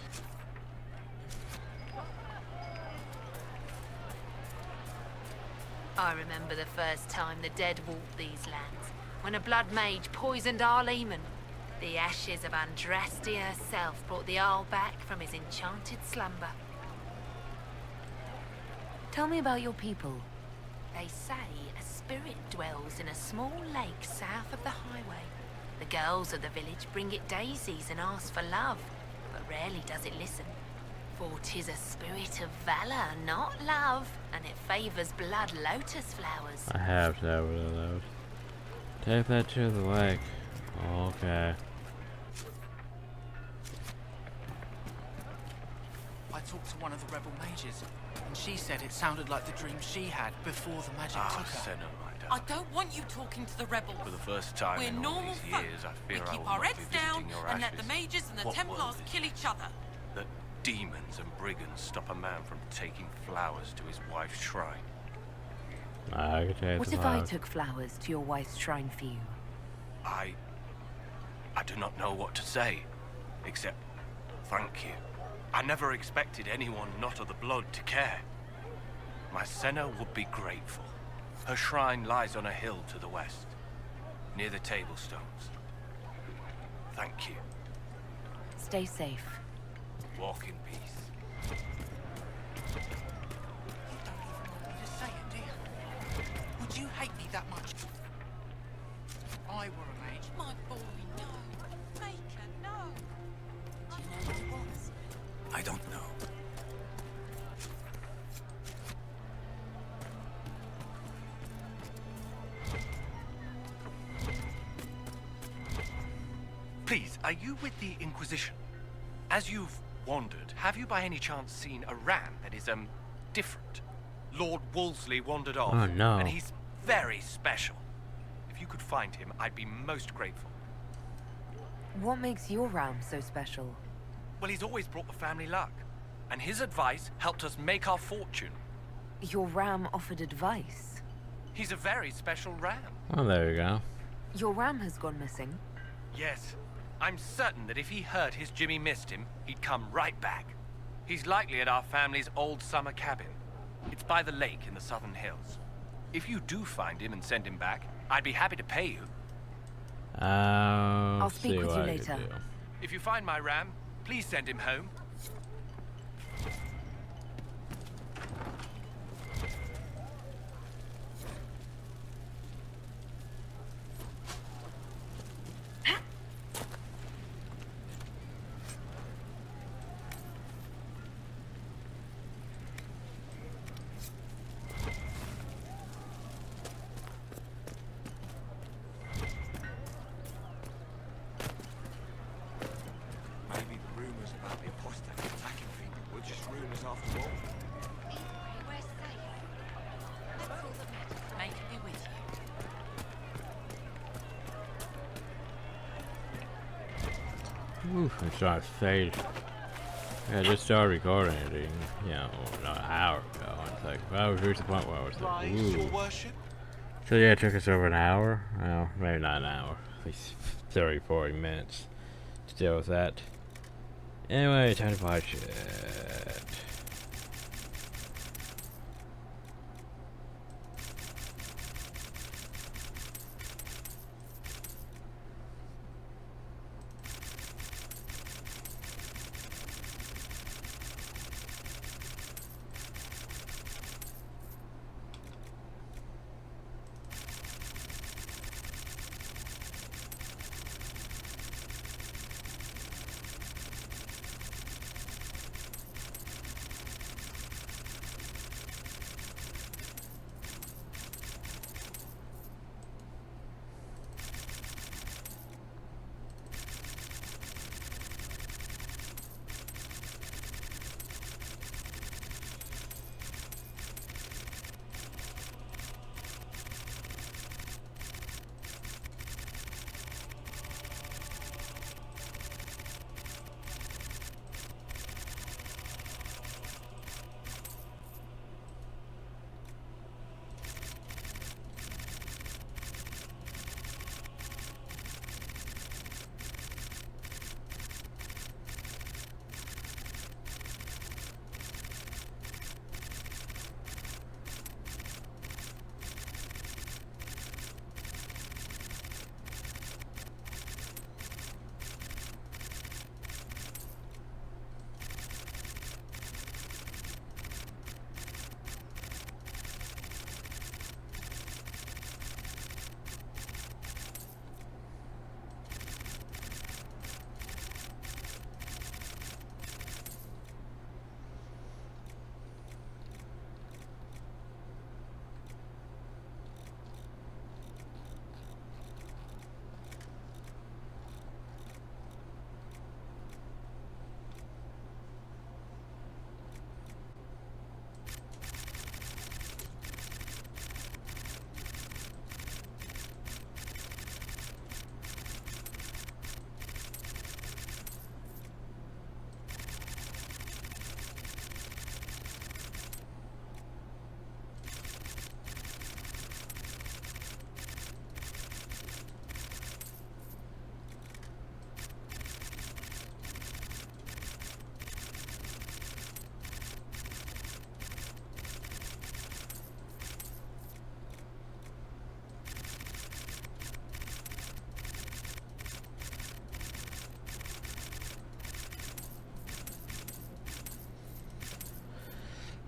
I remember the first time the dead walked these lands, when a blood mage poisoned our leman. The ashes of Andraste herself brought the Arl back from his enchanted slumber. Tell me about your people. They say a spirit dwells in a small lake south of the highway. The girls of the village bring it daisies and ask for love, but rarely does it listen. For 'tis a spirit of valor, not love, and it favors blood lotus flowers. I have to have one of those. Take that to the lake. Okay. I talked to one of the rebel mages, and she said it sounded like the dream she had before the magic took her. Senna, my I darling. don't want you talking to the rebels. For the first time We're in all normal these folk. years, I We fear I keep will our not heads be down visiting your and let the ashes. mages and the What Templars world is kill each other. that demons and brigands stop a man from taking flowers to his wife's shrine? I can take What the if I flowers. took flowers to your wife's shrine for you? I do not know what to say, except thank you. I never expected anyone not of the blood to care. My Senna would be grateful. Her shrine lies on a hill to the west, near the table stones. Thank you. Stay safe. Walk in peace. You don't even want me to say it, do you? Would you hate me that much? If I were a mage. My boy, no. Make her no. Do you know what it was? I don't know. Please, are you with the Inquisition? As you've wandered, have you by any chance seen a ram that is, different? Lord Wolseley wandered off. Oh, no. And he's very special. If you could find him, I'd be most grateful. What makes your ram so special? Well, he's always brought the family luck. And his advice helped us make our fortune. Your ram offered advice. He's a very special ram. Oh, there you go. Your ram has gone missing. Yes. I'm certain that if he heard his Jimmy missed him, he'd come right back. He's likely at our family's old summer cabin. It's by the lake in the southern hills. If you do find him and send him back, I'd be happy to pay you. I'll speak see with what you I later. can do. If you find my ram, please send him home. Maybe the rumors about the apostates attacking people were just rumors after all. We're safe. That's all that matters. May it be with you. Oof, I'm trying to fade. Yeah, I just started recording it, you know, an hour ago. It's like, I was reached the point where I was like, Rise, your ooh. worship. So yeah, it took us over an hour. Well, maybe not an hour. At least 30, 40 minutes to deal with that. Anyway, time to watch it.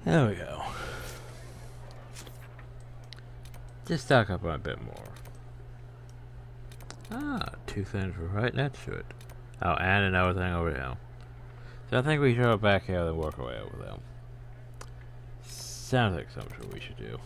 There we go. Just stock up on a bit more. Ah, 2 things right next to it. Oh, and another thing over here. So I think we should go back here and work our way over there. Sounds like something we should do.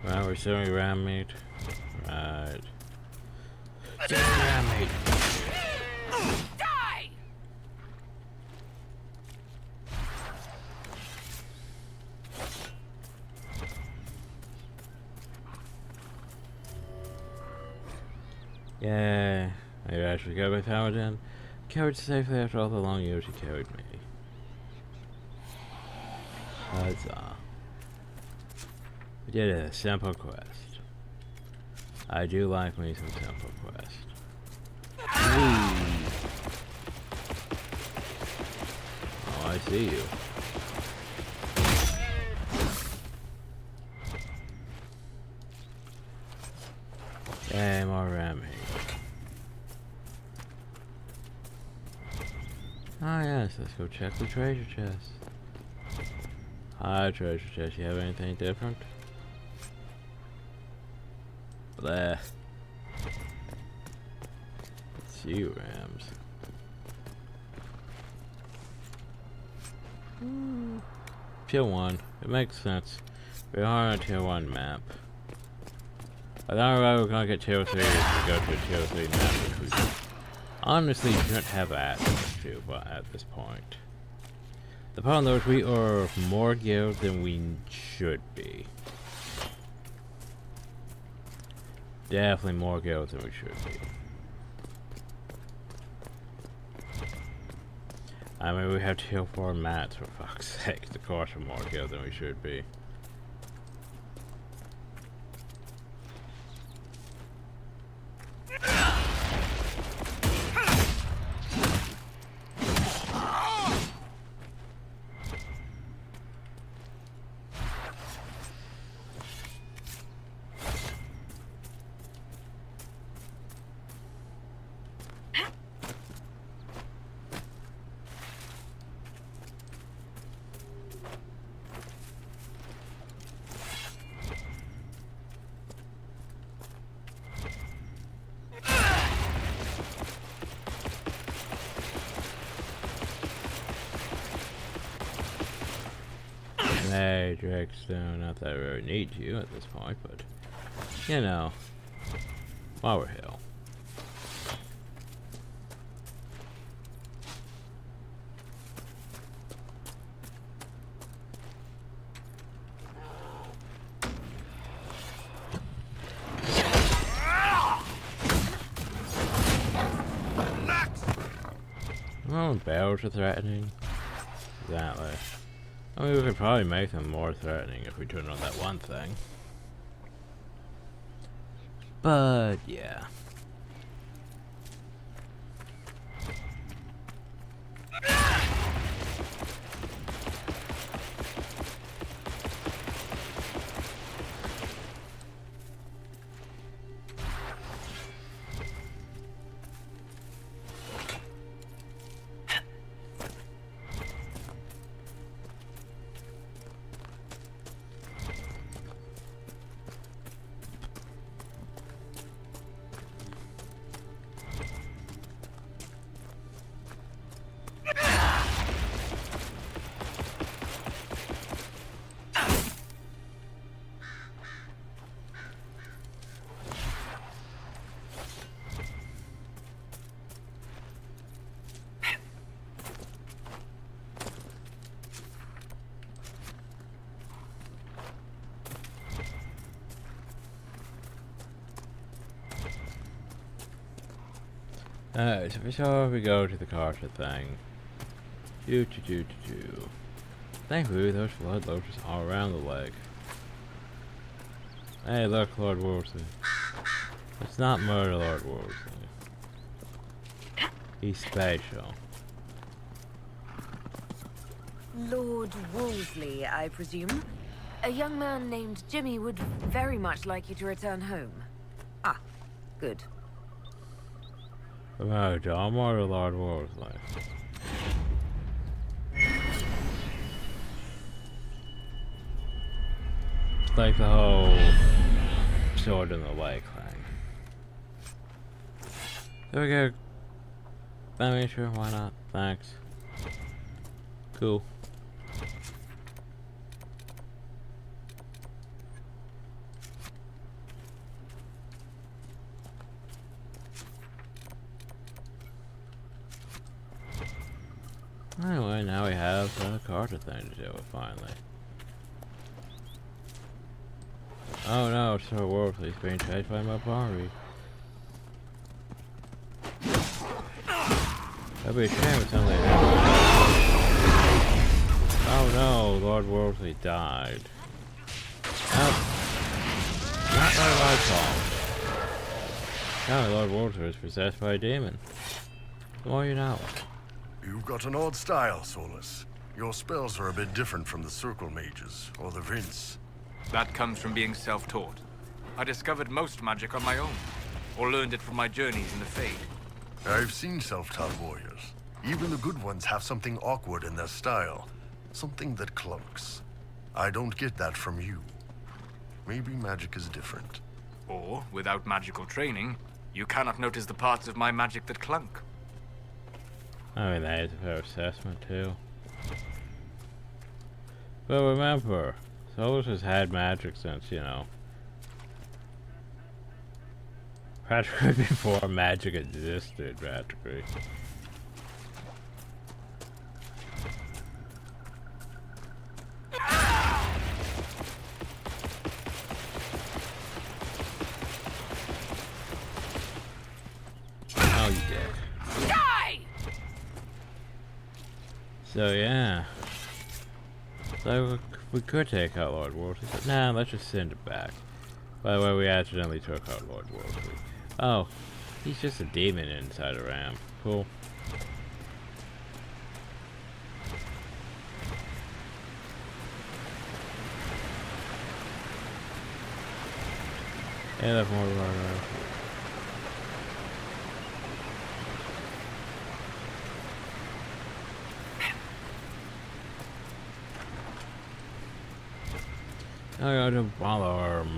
Right, we're still ram meat. Right. Still ram meat. Die! Yeah. I actually got my power down. Carried safely after all the long years he carried me. Huzzah. We did a simple quest. I do like me some simple quest. Whee! Oh, I see you. Yay, more ramming. Ah yes, let's go check the treasure chest. Hi, treasure chest. You have anything different? Blah. It's you, Rams. Tier 1. It makes sense. We are on a tier 1 map. I thought we were gonna get tier 3 if we go to a tier 3 map, which we honestly shouldn't have access to, but at this point. The problem though is we are more geared than we should be. Definitely more geared than we should be. I mean, we have tier 4 mats, for fuck's sake. Of course we're more geared than we should be. Hey, Drakestone, not that I really need you at this point, but, you know, while we're here. Oh, bears are threatening. Exactly. I mean, we could probably make them more threatening if we turn on that one thing. But, yeah. Alright, so before we go to the Carter thing. Thankfully, there's blood lotions all around the leg. Hey, look, Lord Wolsey. It's not Murder Lord Wolseley. He's special. Lord Wolseley, I presume? A young man named Jimmy would very much like you to return home. Ah, good. Right, I'm Murder Lord Wolseley. It's like the whole sword in the lake thing. There we go. I mean, sure, why not? Thanks. Cool. Anyway, now we have the Carter thing to deal with finally. Oh no, Sir Wolseley's being chased by my Barbie. That'd be a shame if something happened. Oh no, Lord Wolseley died. Not my fault. Apparently Lord Wolseley is possessed by a demon. The more you know. You've got an odd style, Solus. Your spells are a bit different from the Circle Mages, or the Vince. That comes from being self-taught. I discovered most magic on my own, or learned it from my journeys in the Fade. I've seen self-taught warriors. Even the good ones have something awkward in their style. Something that clunks. I don't get that from you. Maybe magic is different. Or, without magical training, you cannot notice the parts of my magic that clunk. I mean, that is a fair assessment, too. But remember, Solus has had magic since, you know, practically before magic existed, practically. Oh, you dick. Die! So yeah. So we could take out Lord Wolseley, but nah, let's just send it back. By the way, we accidentally took out Lord Wolseley. Oh, he's just a demon inside a ram. Cool. Yeah, that's more I got to bother them.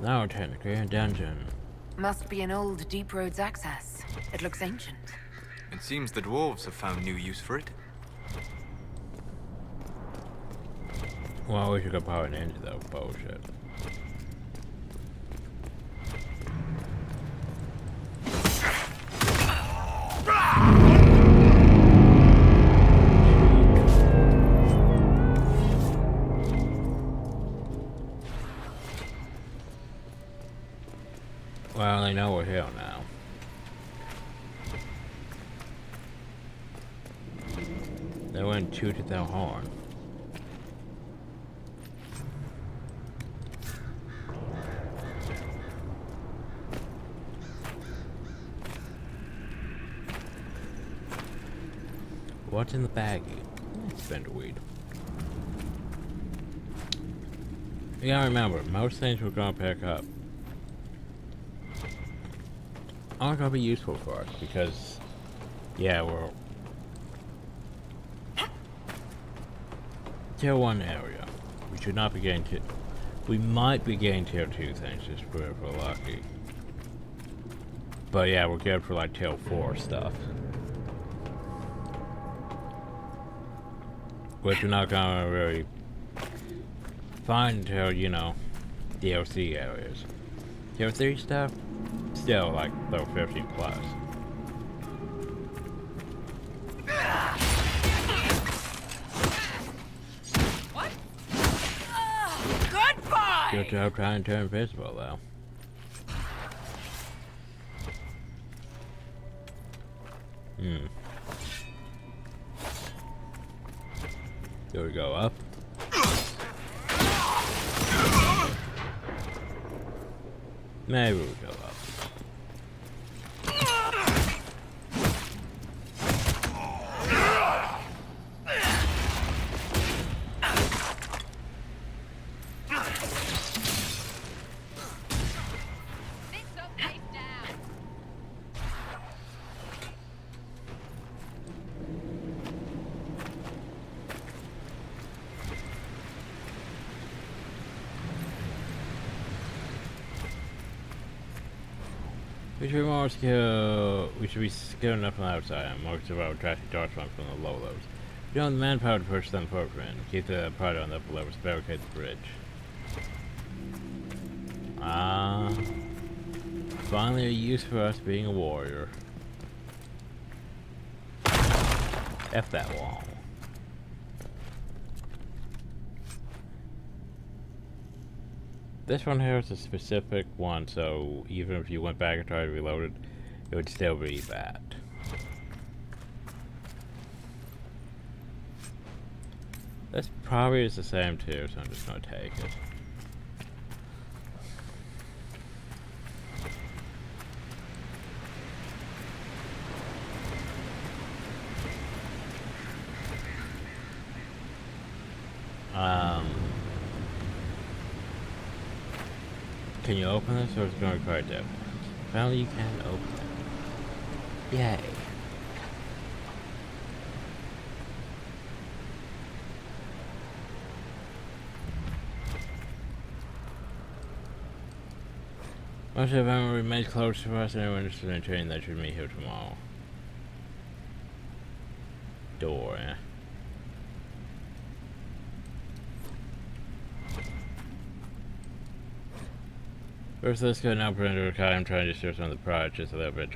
Now technically a dungeon. Must be an old Deep Roads access. It looks ancient. It seems the dwarves have found new use for it. Well, we should go power an engine though. Bullshit. Well, I know we're here now. They went tooted their horn. What's in the baggie? Spend a weed. You gotta remember, most things we're gonna pick up aren't gonna be useful for us because, yeah, we're tier 1 area. We should not be getting to We might be getting tier 2 things just if we're lucky. But yeah, we're good for like tier 4 stuff. Which we're not gonna really find until, you know, DLC areas. Tier 3 stuff, still like level 15 plus. What? Goodbye! Good job trying to turn invisible though. Here we go up. Maybe we'll go up. We should be more skilled. We should be skilled enough on the outside and more skilled about attracting dark ones from the low levels. We don't have the manpower to push them forward. Keep the product on the upper levels. Barricade the bridge. Finally a use for us being a warrior. F that wall. This one here is a specific one, so even if you went back and tried to reload it, it would still be bad. This probably is the same too, so I'm just gonna take it. Can you open this, or is it going to require depth? Apparently you can open it. Yay. Most of them remains close to us, and anyone interested in training that should meet here tomorrow. Door, eh? First, let's go now. I'm trying to share some of the product just a little bit,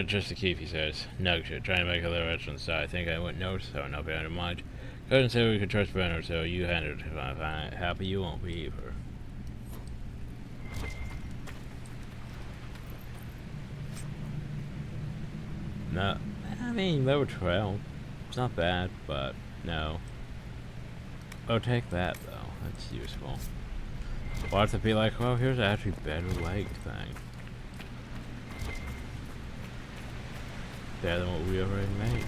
just to keep, he says. Nug shit, trying to make a little extra on the side. I think I wouldn't notice, so no bear in mind. Cousin said we could trust Brenner, so you handled it. If I'm happy, you won't be either. No, I mean, level 12. It's not bad, but no. Oh, take that, though. That's useful. Watch it be like, well, here's actually better leg thing. Better than what we already made.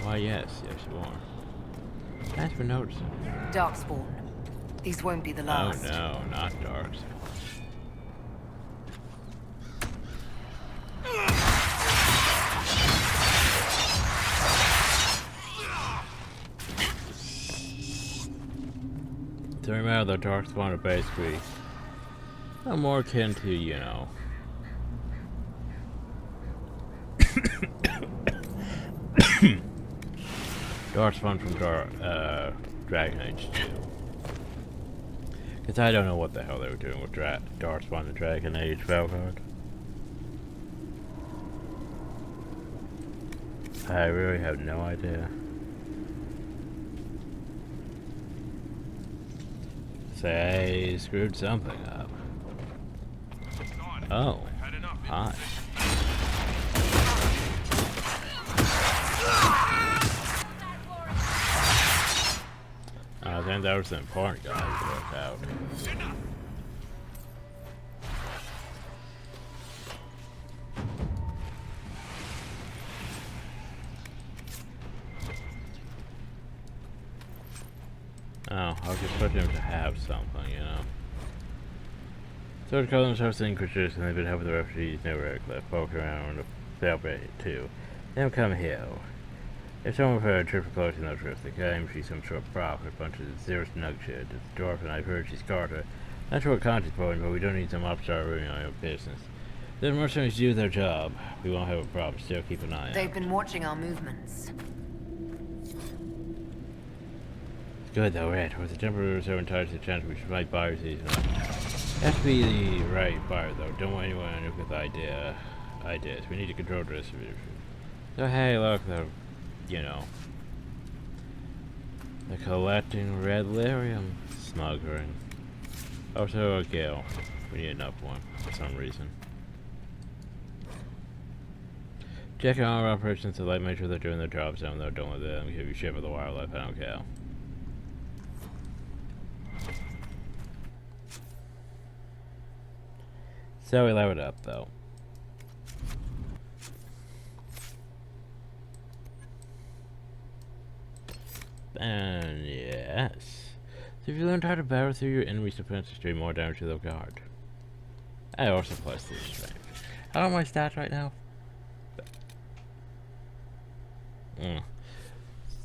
Why, yes, you are. Thanks for noticing. Darkspawn. These won't be the last. Oh no, not Darkspawn. So remember, the Darkspawn are basically more akin to, you know, Darkspawn from Dragon Age 2. Because I don't know what the hell they were doing with Darkspawn and Dragon Age Veilguard. I really have no idea. Say, screwed something up. Oh, hi. I think that was the important guy to work out. Oh, I'll just put him to have something, you know. So to call themselves the Inquisition, they've been helping the refugees never cliff, poking around the Veilguard too. Them come here. If someone for a trip for closing those rifts, they claim she's some sort of prophet, a bunch of zero snug shit. It's a dwarf and I've heard she's Carter. Not sure what contact point, but we don't need some upstart ruining our own business. The mercenaries do their job. We won't have a problem. Still keep an eye out. They've been watching our movements. Good though, right. With the temporary so entitled to the chance we should fight buyers season. Has to be the right buyer though. Don't want anyone with ideas. We need to control the distribution. So hey, look though, you know. They're collecting red lyrium, smuggling. Also a gale. We need enough one for some reason. Checking our operations to like make sure they're doing their jobs down there. Don't let them give you shit for the wildlife. I don't care. So we leveled up though. And yes. So if you learned how to barrel through your enemy's defenses, do more damage to their guard. I also plus 3 strength. I don't know my stats right now.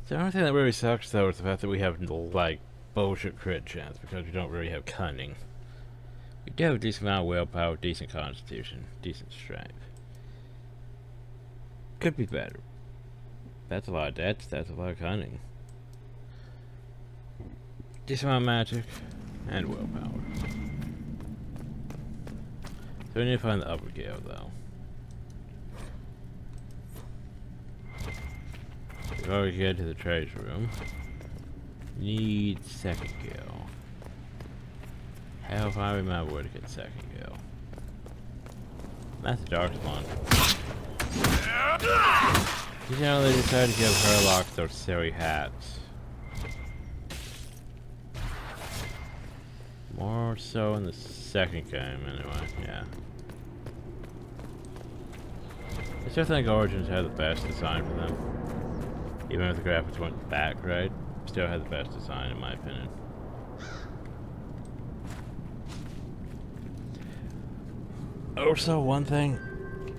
The only thing that really sucks though is the fact that we have like bullshit crit chance because we don't really have cunning. We do have a decent amount of willpower, decent constitution, decent strength. Could be better. That's a lot of deaths, that's a lot of cunning. Decent amount of magic and willpower. So we need to find the upper gale though. Before we get to the trade room, need second gale. Hell if I remember where to get second gale. That's the dark one. You know, they decided to give Herlock those silly hats. More so in the second game, anyway, yeah. I still think Origins had the best design for them. Even if the graphics went back, right? Still had the best design, in my opinion. Also, one thing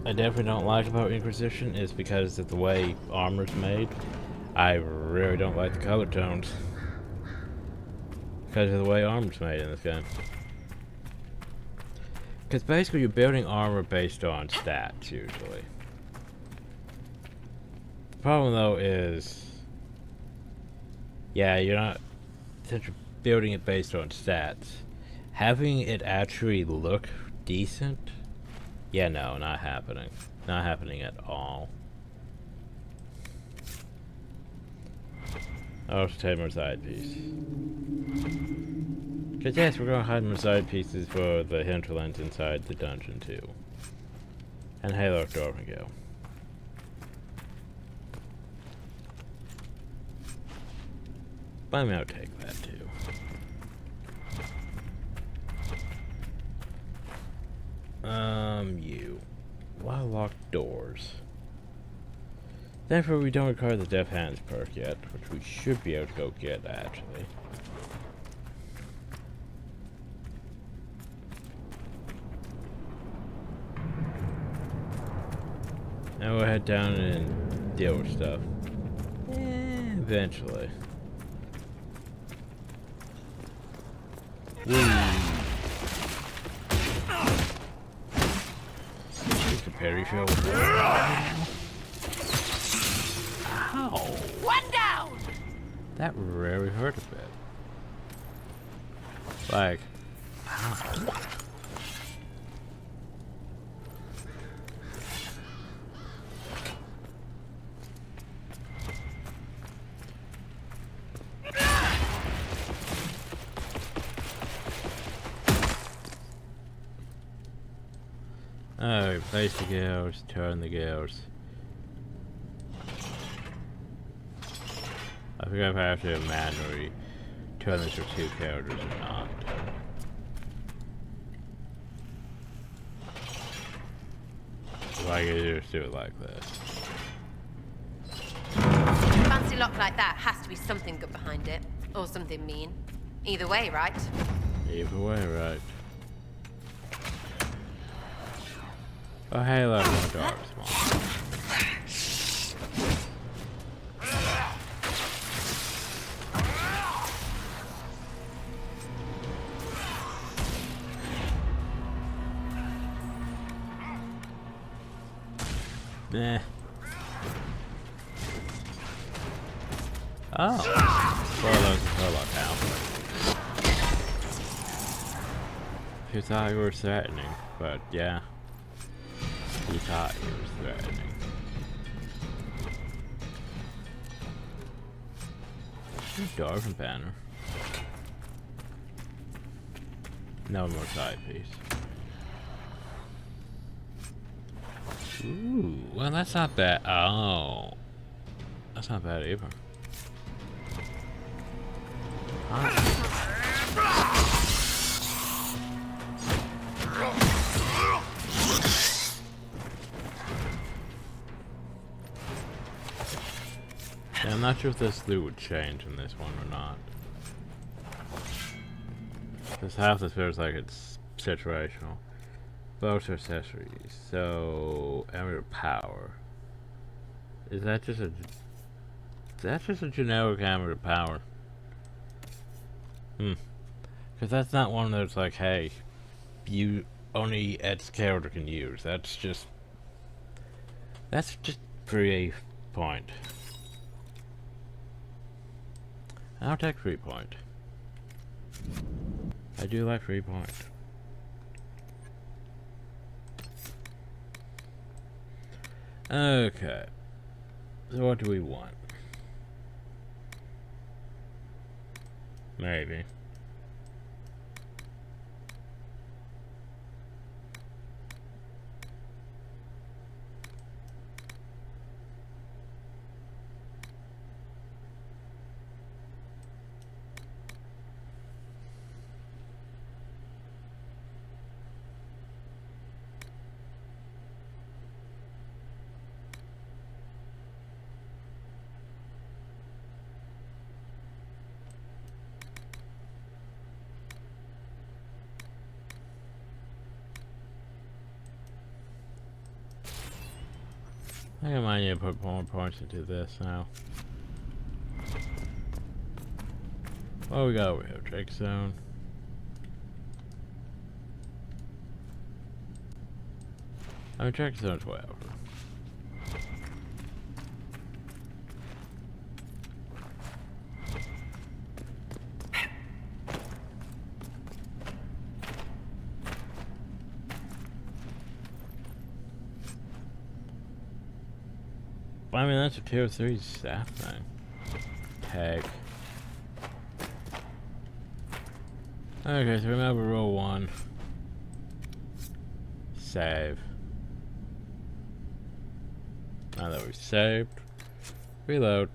I definitely don't like about Inquisition is because of the way armor's made. I really don't like the color tones. Because of the way armor's made in this game. Because basically you're building armor based on stats, usually. The problem though is, yeah, you're not, since you're building it based on stats, having it actually look decent, yeah, no, not happening. Not happening at all. I'll just take more side piece. Because yes, we're going to hide more side pieces for the hinterlands inside the dungeon too. And Halo door we go. But I mean, I'll take that too. You. Why lock doors? Thankfully, we don't require the Death Hands perk yet, which we should be able to go get, actually. Now we'll head down and deal with stuff. Eventually. Parry show. Ow! One down! That really hurt a bit. Like, ow. Oh, replace the gales, turn the gales. I think if I have to manually turn this for 2 characters or not. Why can you just do it like this? Fancy lock like that has to be something good behind it. Or something mean. Either way, right? Either way, right. Oh, hey, look, more dark spawn. Eh. Oh. Well, that was a Sherlock now. You thought you were threatening, but yeah. You thought you were threatening. Dwarven banner. No more side piece. Ooh, well that's not bad. Oh. That's not bad either. Yeah, I'm not sure if this loot would change in this one or not. Because half this feels like it's situational. Both accessories. So, amulet power. Is that just a... That's just a generic amulet power. Because that's not one that's like, hey, you only Ed's character can use. That's just 3 point. I'll take 3 point. I do like 3 point. Okay. So what do we want? Maybe. I think I might need to put more points into this now. What we got over here? Drake Zone. I mean, Drake Zone's way over. I mean, that's a tier 3 staff thing. Tag. Okay, so remember roll 1. Save. Now that we've saved, reload.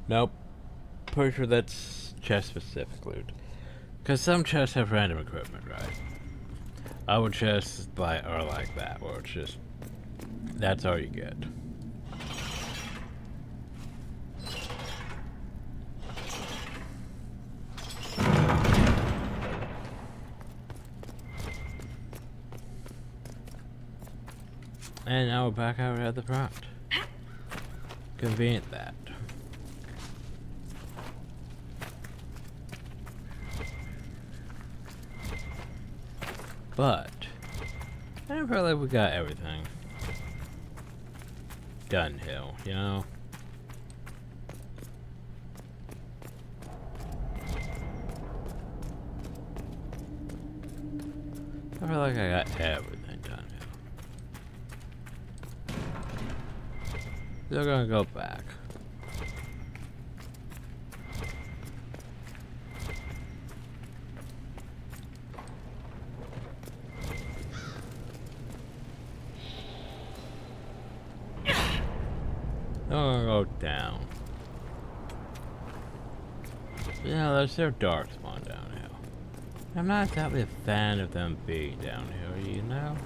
Nope. Pretty sure that's chest specific loot. Because some chests have random equipment, right? Other chests are like that, where it's just, that's all you get. And now we're back out at the front. Convenient that. But I don't feel like we got everything done here, you know? I feel like I got everything done here. They're gonna go back. They're gonna go down. Yeah, there's still dark spawn down here. I'm not exactly a fan of them being down here, you know?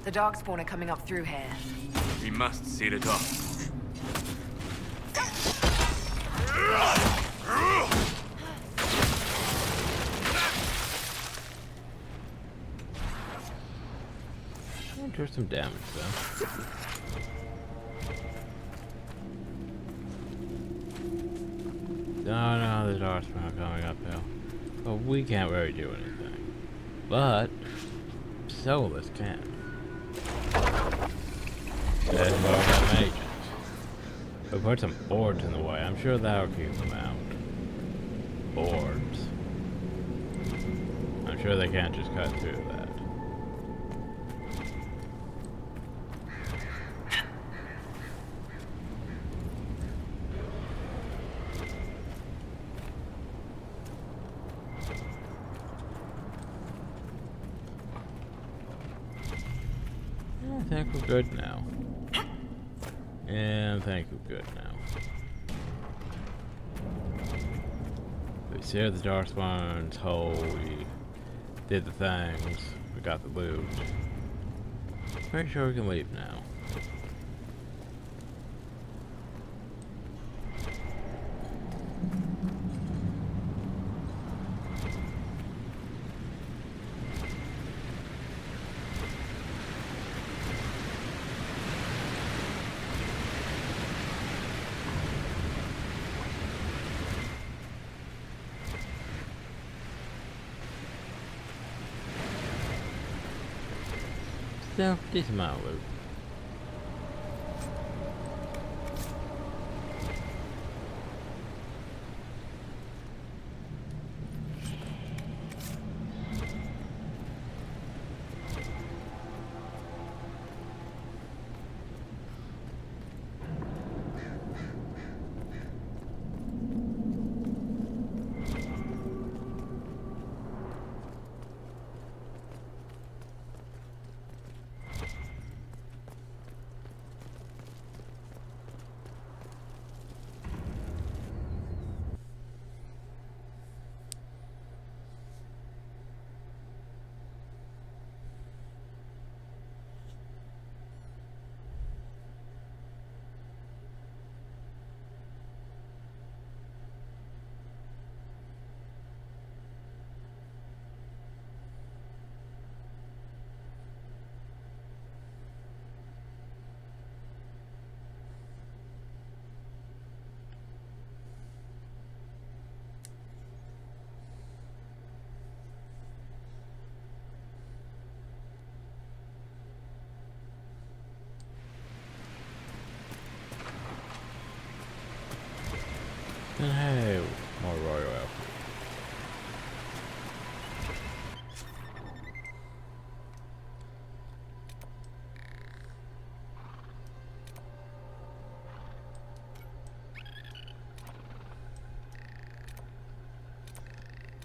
The darkspawn are coming up through here. We must seal it off. do some damage though. No, there's Arsenal coming uphill. Well, we can't really do anything. But Solus can. There's more of them agents. We put some boards in the way. I'm sure that'll keep them out. Boards. I'm sure they can't just cut through that. I think we're good now. And I think we're good now. We seared the Darkspawn's hole, we did the things, we got the loot. Pretty sure we can leave now. Still, decent amount of loot. And hey, more royal elf.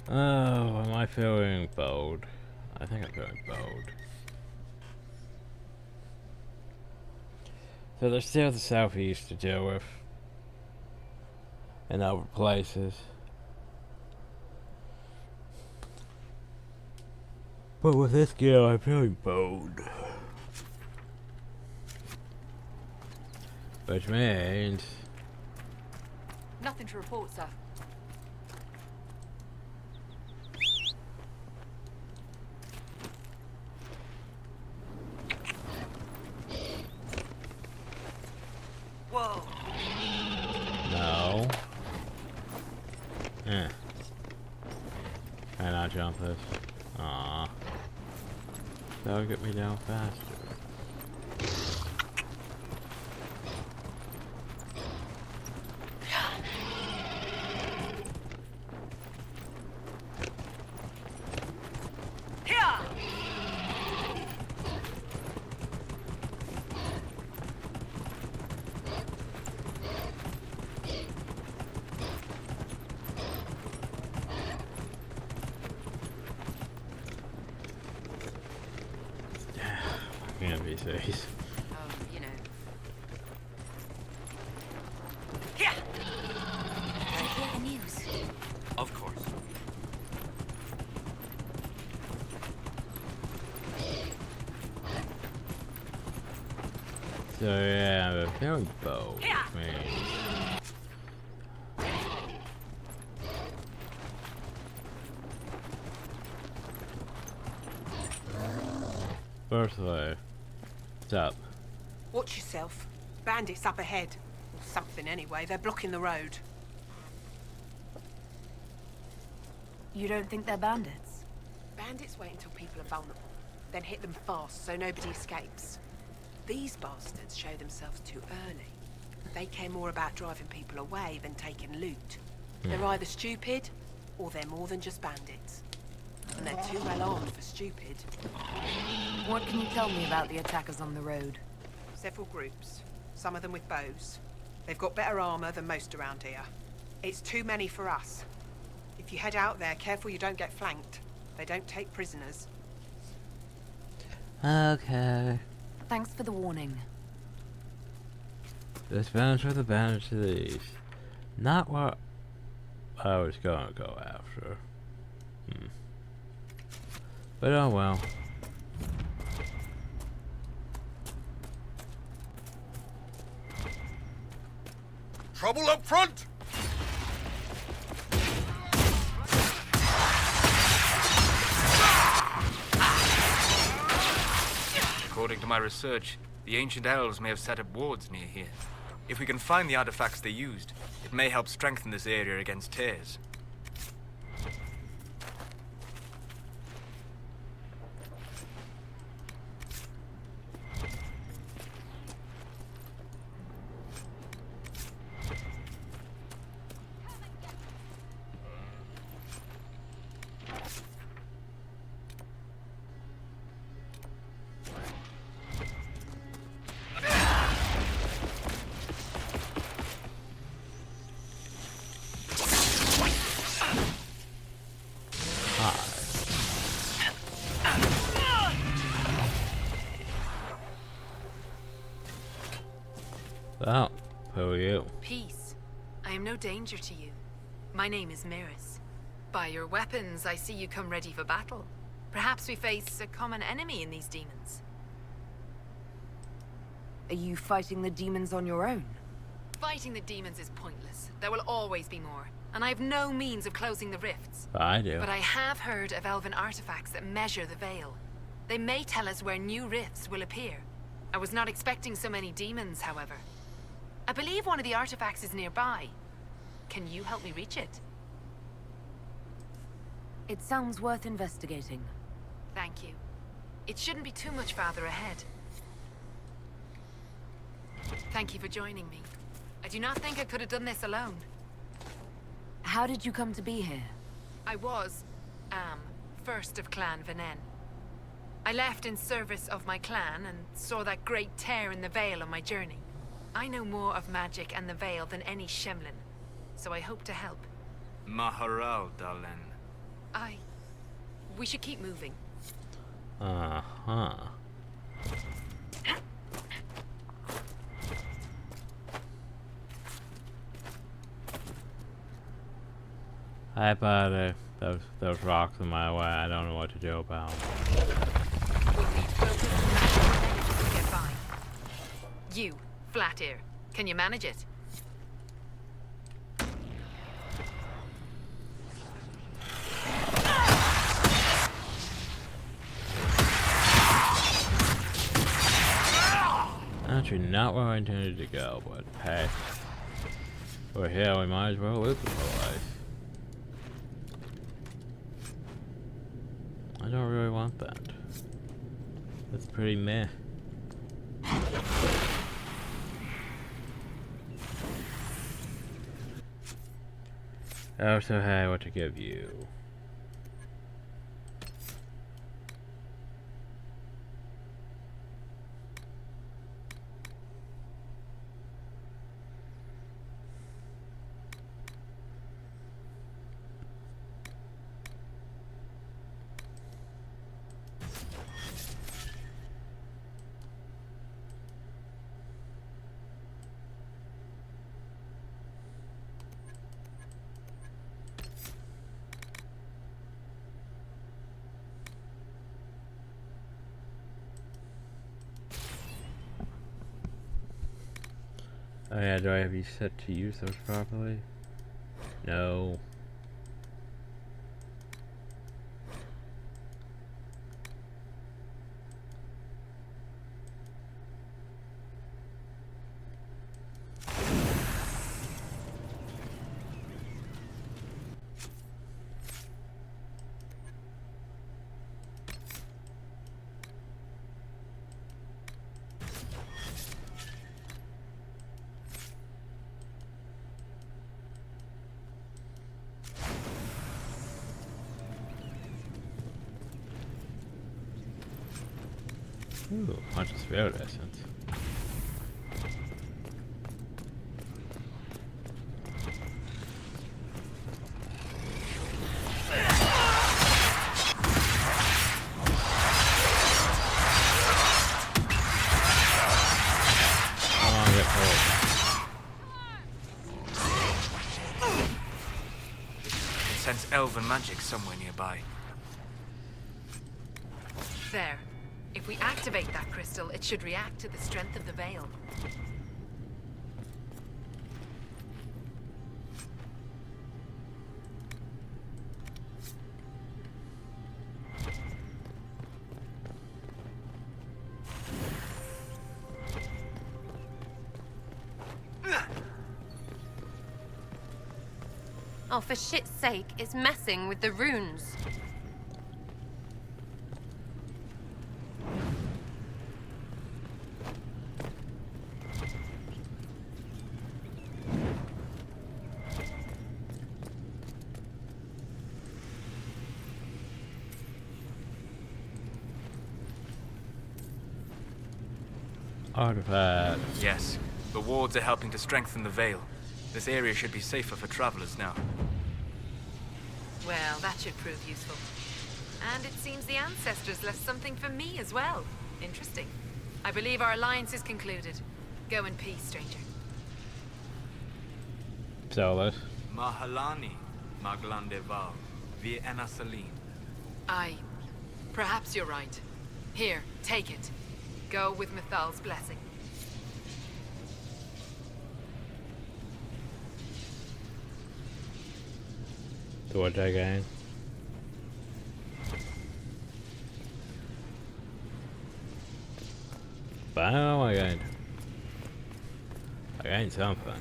Oh, am I feeling bold? I think I'm feeling bold. So there's still the southeast to deal with. And other places. But with this gear, I'm feeling bold. Which means... Nothing to report, sir. Whoa. No. Can I jump this? Aww. That'll get me down faster. NPCs. You know. Yeah. I hear the news. Of course. So yeah, I'm feeling bold. Which means firstly, What's up? Watch yourself. Bandits up ahead. Or something anyway. They're blocking the road. You don't think they're bandits? Bandits wait until people are vulnerable, then hit them fast so nobody escapes. These bastards show themselves too early. They care more about driving people away than taking loot. They're either stupid, or they're more than just bandits. And they're too well armed for stupid. What can you tell me about the attackers on the road? Several groups, some of them with bows. They've got better armor than most around here. It's too many for us. If you head out there, careful you don't get flanked. They don't take prisoners. Okay. Thanks for the warning. This bounce for the bandits of the east. Not what I was gonna go after. But oh well. Trouble up front! According to my research, the ancient elves may have set up wards near here. If we can find the artifacts they used, it may help strengthen this area against tears. Oh, who are you? Peace. I am no danger to you. My name is Miris. By your weapons, I see you come ready for battle. Perhaps we face a common enemy in these demons. Are you fighting the demons on your own? Fighting the demons is pointless. There will always be more. And I have no means of closing the rifts. I do. But I have heard of elven artifacts that measure the veil. They may tell us where new rifts will appear. I was not expecting so many demons, however. I believe one of the artifacts is nearby. Can you help me reach it? It sounds worth investigating. Thank you. It shouldn't be too much farther ahead. Thank you for joining me. I do not think I could have done this alone. How did you come to be here? I was, first of Clan Venen. I left in service of my clan and saw that great tear in the Veil on my journey. I know more of magic and the Veil than any Shemlin, so I hope to help. Maharal, Dalen. We should keep moving. Uh-huh. Hi, buddy. Those rocks in my way. I don't know what to do about. We'll need focus and get by. You, Flatear, can you manage it? Actually, not where I intended to go, but hey. We're here, we might as well live the life. I don't really want that. That's pretty meh. Oh, so hey, what to give you? Oh yeah, do I have you set to use those properly? No. Ooh, bunch of spirit essence. Sense elven magic somewhere nearby. There. If we activate that crystal, it should react to the strength of the veil. Oh, for shit's sake, it's messing with the runes. Artifact. Yes, the wards are helping to strengthen the veil. This area should be safer for travelers now. Well, that should prove useful. And it seems the ancestors left something for me as well. Interesting. I believe our alliance is concluded. Go in peace, stranger. Solus. Mahalani, Maglandeval, via Enasaline. Perhaps you're right. Here, take it. Go with Mythal's blessing. So what I gain? Wow, I gained something.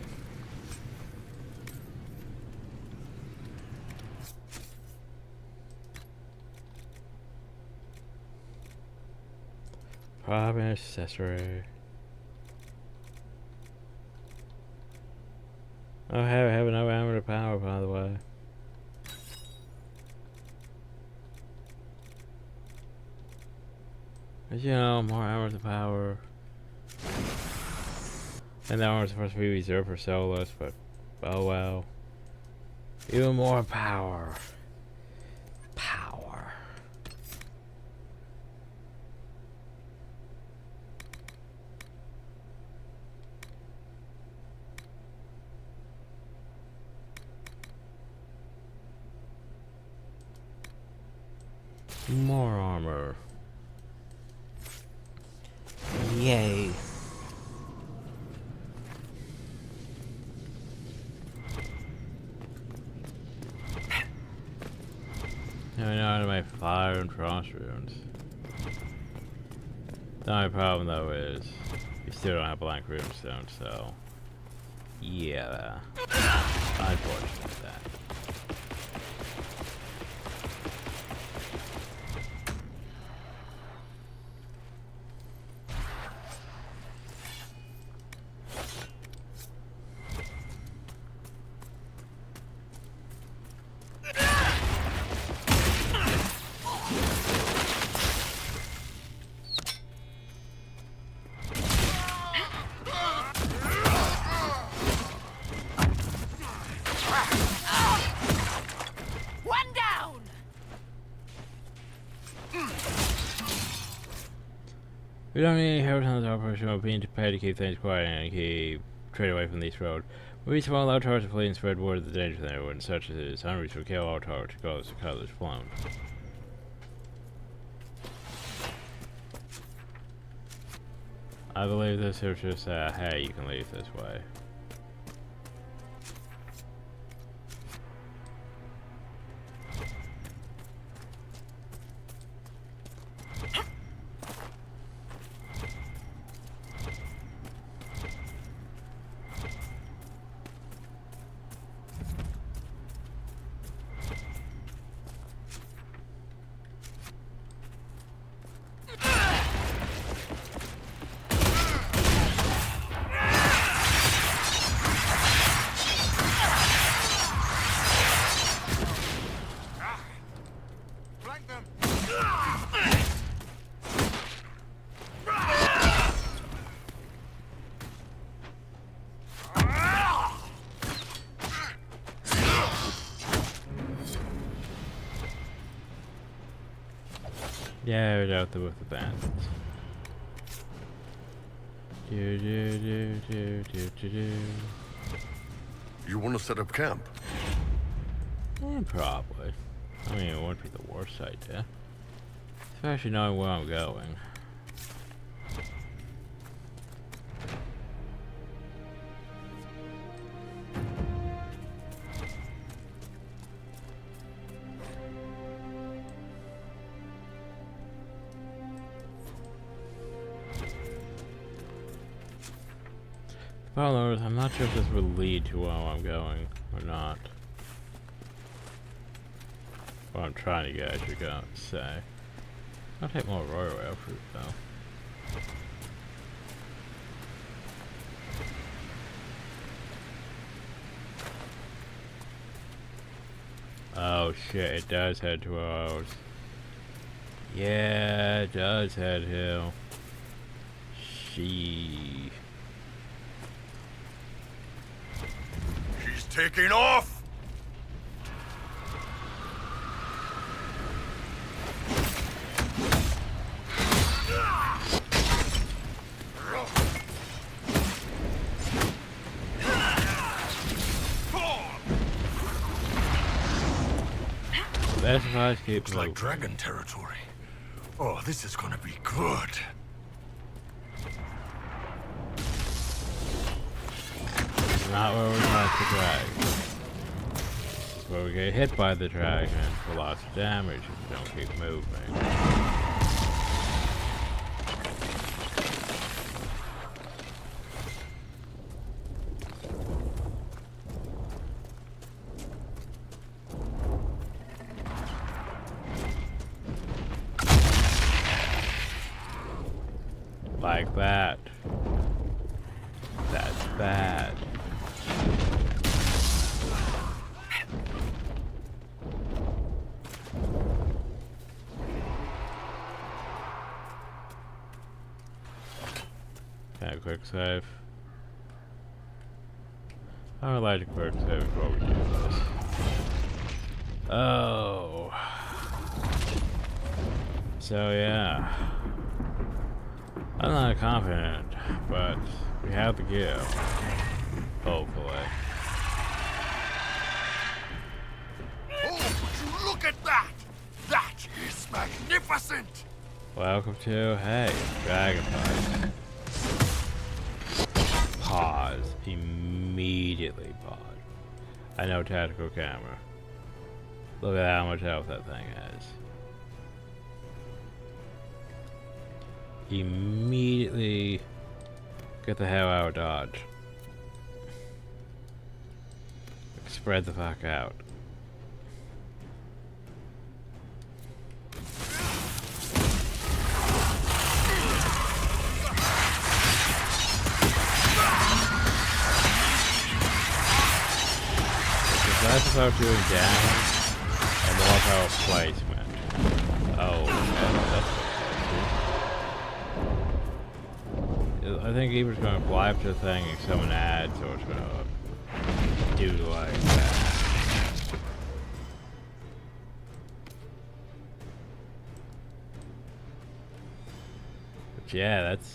Probably an accessory. Oh, I have no armor to power, by the way. But, you know, more armor to power. And the armor is supposed to be reserved for Solus, but oh well. Even more power. Power. More armor. Yay. Now I know how to make fire and frost runes. The only problem though is you still don't have blank runestone, so yeah. Unfortunate that. We don't need any help on this operation. We're being prepared to keep things quiet and keep trade away from this road. We need small allow targets to flee and spread word of the danger there when such as it is. Hunters will kill all targets regardless of colors flown. I believe this is just hey, you can leave this way. Yeah, we're out there with the bandits. Do do do do do do do. You want to set up camp? Probably. I mean, it wouldn't be the worst idea. Especially knowing where I'm going. The problem is, I'm not sure if this will lead to where I'm going or not. What I'm trying to get, I should go say. I'll take more royal fruit though. Oh shit, it does head to ours. Yeah, it does head hill. She's taking off! That's if I keep Looks like dragon territory. Oh, this is gonna be good. Not where we fight the dragon. This is where we get hit by the dragon for lots of damage if we don't keep moving. Like that. That's bad. Okay, quick save. I would like to quick save before we do this. Oh. So yeah. I'm not confident, but we have the gear. Hopefully. Oh, look at that! That is magnificent! Welcome to, hey, Dragon Fight. Pause. Immediately pause. I know tactical camera. Look at how much health that thing has. Immediately get the hell out of dodge. Spread the fuck out. That's about doing damage and more power placement. Oh, that's I think he was going to fly up to the thing and summon ads, or it's going to do like that. But yeah, that's...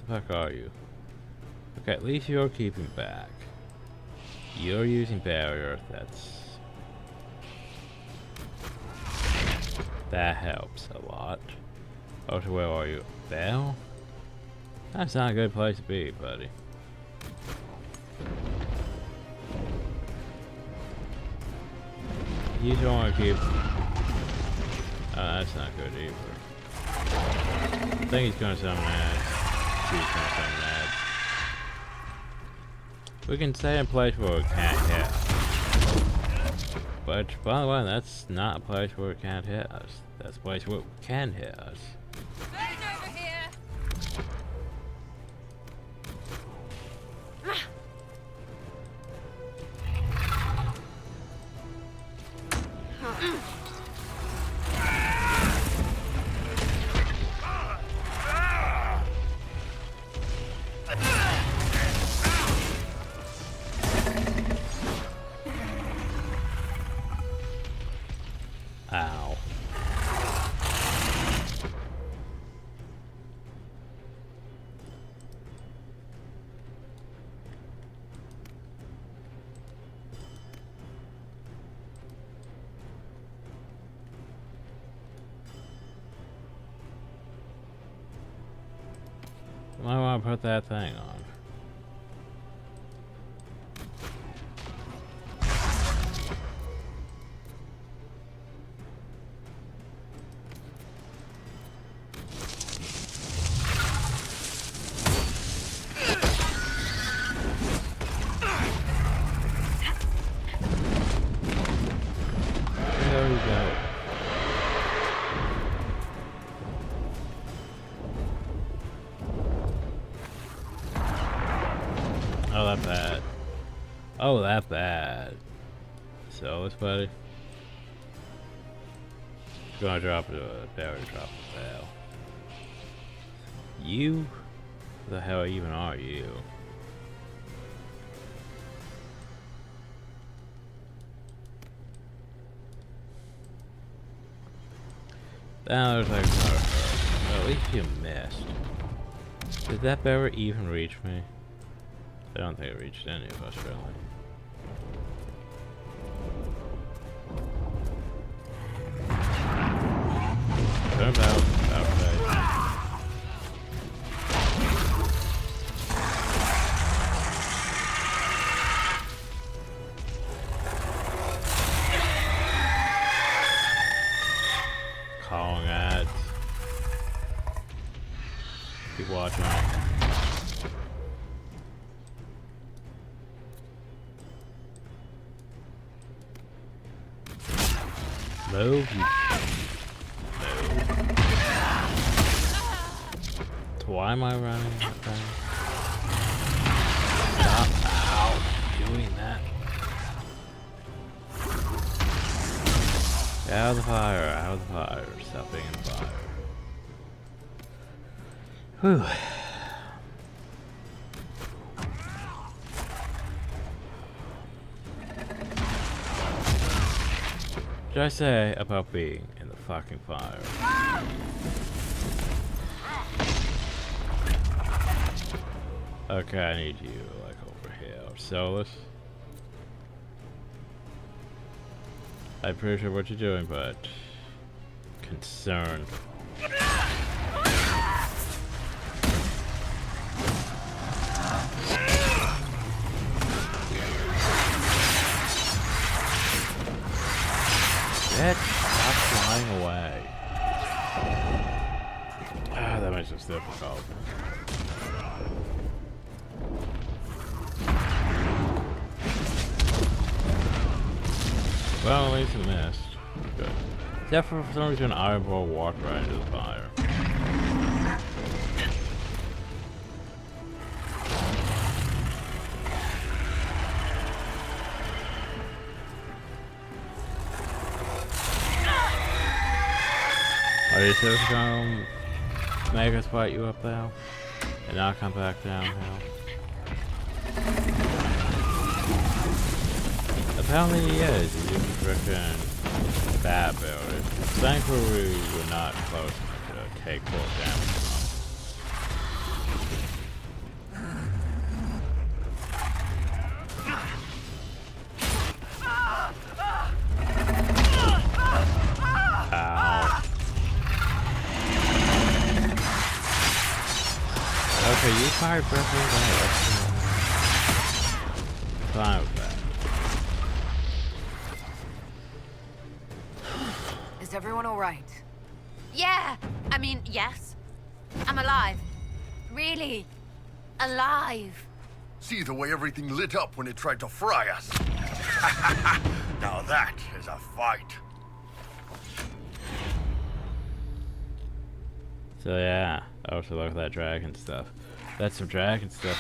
What the fuck are you? Okay, at least you're keeping back. You're using barrier, that helps a lot. Oh, so where are you? There? That's not a good place to be, buddy. You don't want to keep... Oh, that's not good either. I think he's going to summon ads. He's going to summon ads. We can stay in a place where it can't hit. But, by the way, that's not a place where it can't hit us. That's a place where it can hit us. Over here. Ow. I want to put that thing on. There we go. Oh, that bad. Oh, that bad. So, this buddy. Gonna drop it. Better drop it now. You? Who the hell even are you? Now there's like another her. Well, at least you missed. Did that bear even reach me? I don't think it reached any of us, really. Turn about. Calling ads. Keep watching. Move, you. Move. Why am I running that fast? Stop doing that. Out of the fire, out of the fire. Stop being in the fire. Whew. What did I say about being in the fucking fire? Okay, I need you, like, over here. Sell this. I appreciate what you're doing, but... concerned. Stop flying away. Ah, that makes this difficult. Well, at least it missed. Good. Except for some reason, Iron Ball walked right into the fire. Are you just gonna make us fight you up there? And not come back downhill? Apparently he is. He's just freaking bad build. Thankfully we're not close enough to take full damage from okay, you fired breath away. Fine with that. Is everyone alright? Yeah! I mean, yes. I'm alive. Really. Alive. See the way everything lit up when it tried to fry us. Now that is a fight. So yeah, I also look at that dragon stuff. That's some dragon stuff,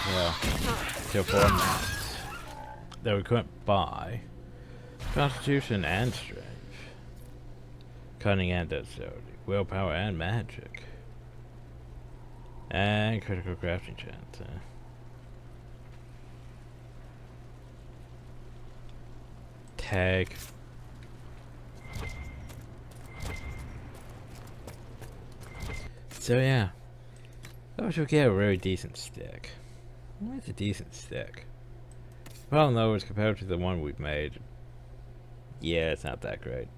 till 4 months. That we couldn't buy. Constitution and strength. Cunning and dexterity. Willpower and magic. And critical crafting chance. Tag. So yeah. I wish we could get a really decent stick. What's a decent stick? Well, no, as compared to the one we've made. Yeah, it's not that great.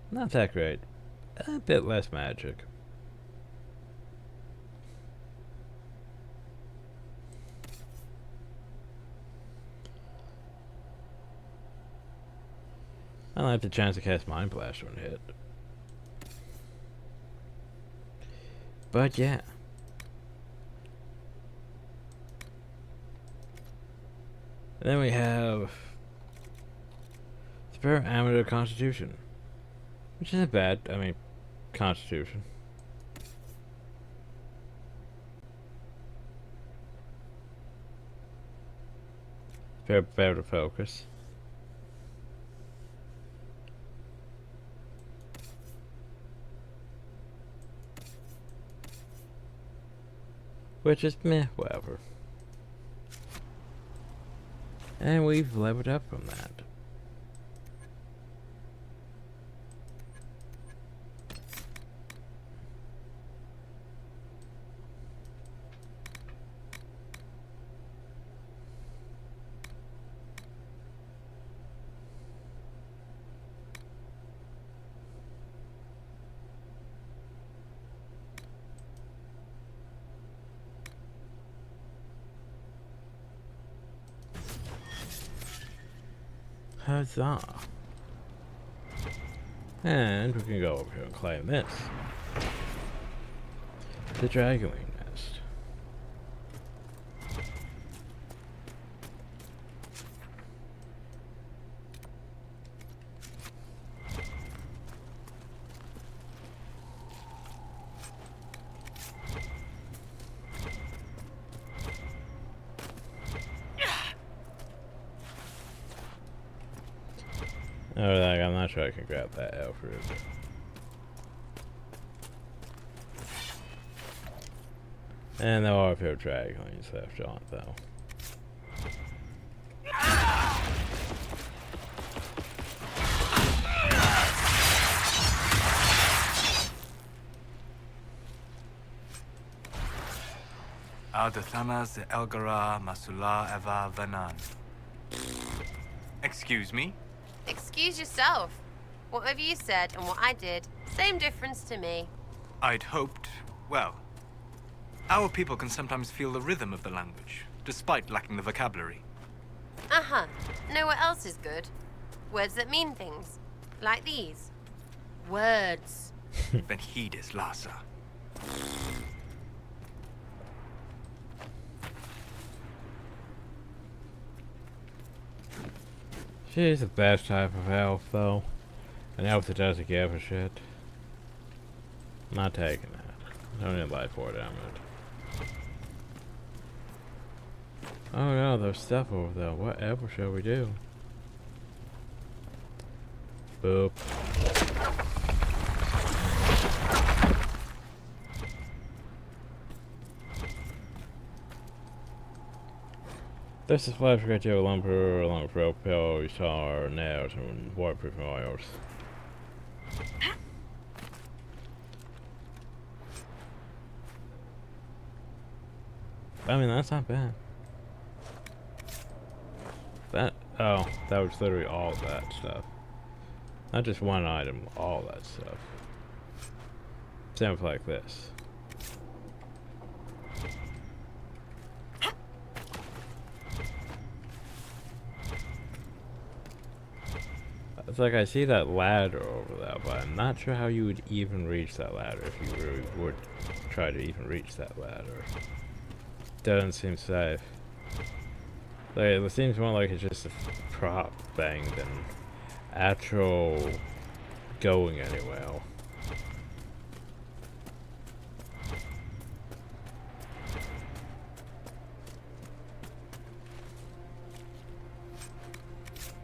Not that great. A bit less magic. I like the chance to cast Mind Blast on hit. But yeah. And then we have Spare Amateur Constitution. Which isn't bad. I mean, Constitution. Better focus. Which is meh, whatever. And we've leveled up from that. Huzzah. And we can go over here and claim this. The Dragonwing Nest. Oh, I'm not sure I can grab that elf root. And there are a few dragonlings left on it, though. Aldathanas de Elgara Masula Eva Vanan. Excuse me? Excuse yourself. Whatever you said and what I did, same difference to me. I'd hoped, well, our people can sometimes feel the rhythm of the language, despite lacking the vocabulary. Uh-huh. Know what else is good? Words that mean things. Like these. Words. Then heed is Lhasa. She's the best type of elf, though. An elf that doesn't give a shit. Not taking that. Don't need life 4 damage. Oh no, there's stuff over there. Whatever shall we do? Boop. This is why I forgot you have lumber, along with rope, pillow, tar, nails, and waterproof oils. I mean, that's not bad. That was literally all that stuff. Not just one item, all that stuff. Sounds like this. It's like I see that ladder over there, but I'm not sure how you would even reach that ladder if you really would try to even reach that ladder. Doesn't seem safe. Like, it seems more like it's just a prop thing than actual going anywhere.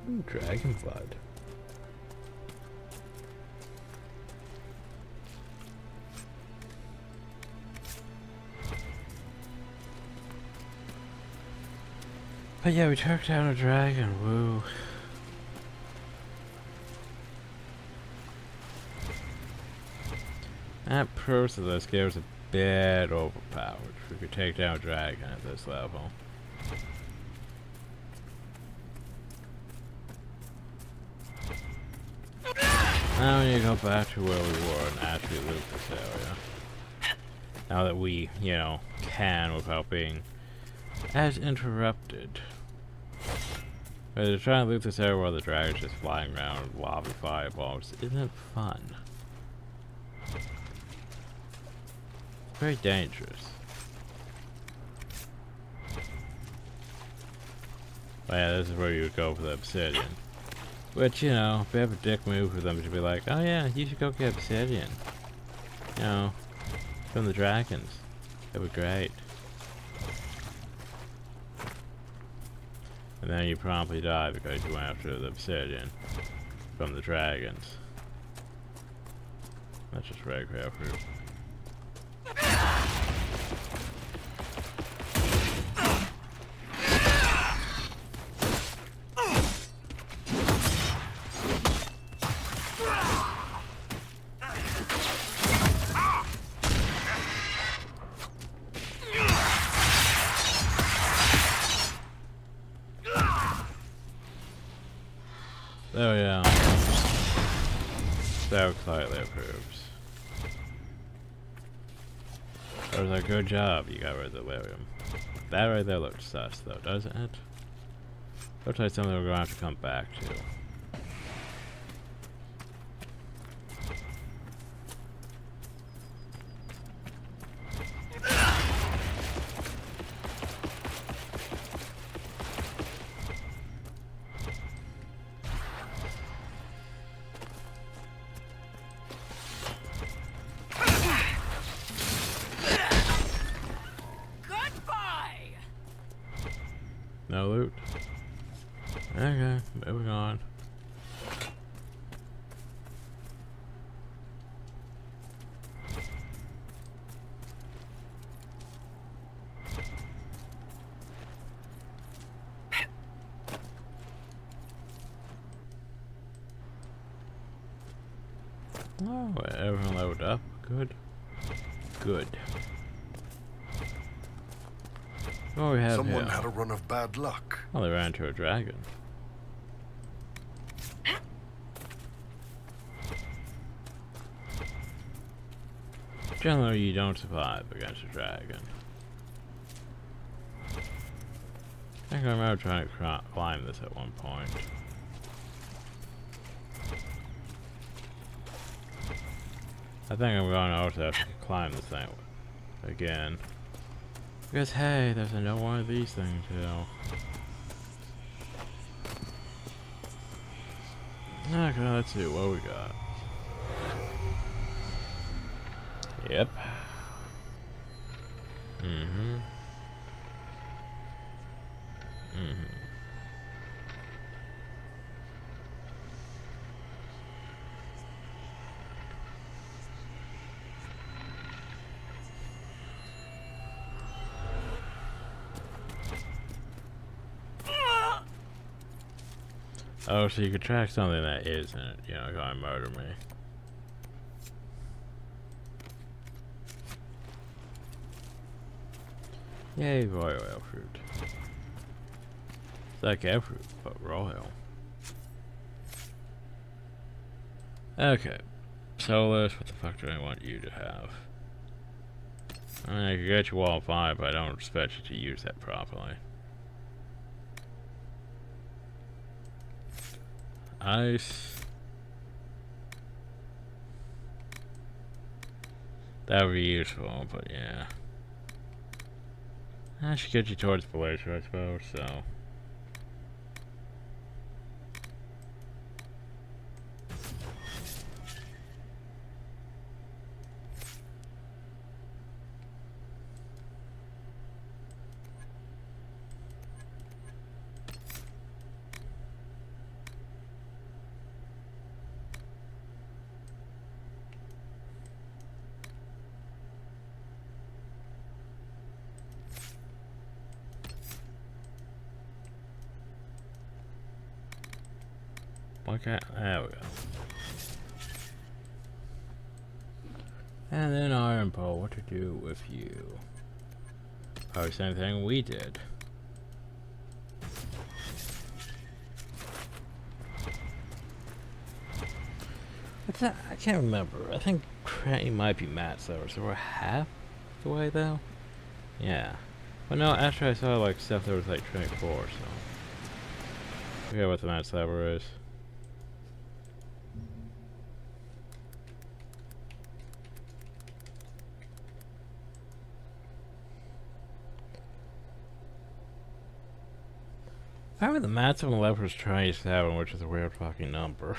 Ooh, dragon blood. But yeah, we took down a dragon, woo. That proves that this game is a bit overpowered. We could take down a dragon at this level. Now we need to go back to where we were and actually loot this area. Now that we, you know, can without being as interrupted. But to try and loot this area while the dragon's just flying around lobbing fireballs isn't fun. It's very dangerous. But yeah, this is where you would go for the obsidian. Which, you know, if you have a dick move for them to be like, oh yeah, you should go get obsidian. You know, from the dragons. That'd be great. And then you promptly die because you went after the obsidian from the dragons. That's just regular fruit. Oh yeah. So slightly approves. That was a good job, you got rid of the William. That right there looks sus though, doesn't it? Looks like something we're gonna have to come back to. No loot. Okay, moving on. Oh, everyone loaded up. Good. Good. What do we have Someone here? had a run of bad luck. Oh, they ran into a dragon. Generally, you don't survive against a dragon. I think I remember trying to climb this at one point. I think I'm going to also have to climb this thing again. Because hey, there's another one of these things, you know. Okay, let's see what we got. Yep. Mm-hmm. Mm-hmm. Oh, so you could track something that isn't, you know, gonna murder me. Yay, royal fruit. It's like air fruit, but royal. Okay. Solus, what the fuck do I want you to have? I mean, I could get you all 5, but I don't expect you to use that properly. Ice. That would be useful, but yeah. I should get you towards Glacier, I suppose, so. Okay, there we go. And then Iron Pole, what to do with you? Probably the same thing we did. What's that? I can't remember. I think Cray might be Matt, so we're half the way though? Yeah. But no, after I saw like stuff that was like 24, so. forget what the Night Cyber is. Apparently the maximum level is 27, which is a weird fucking number.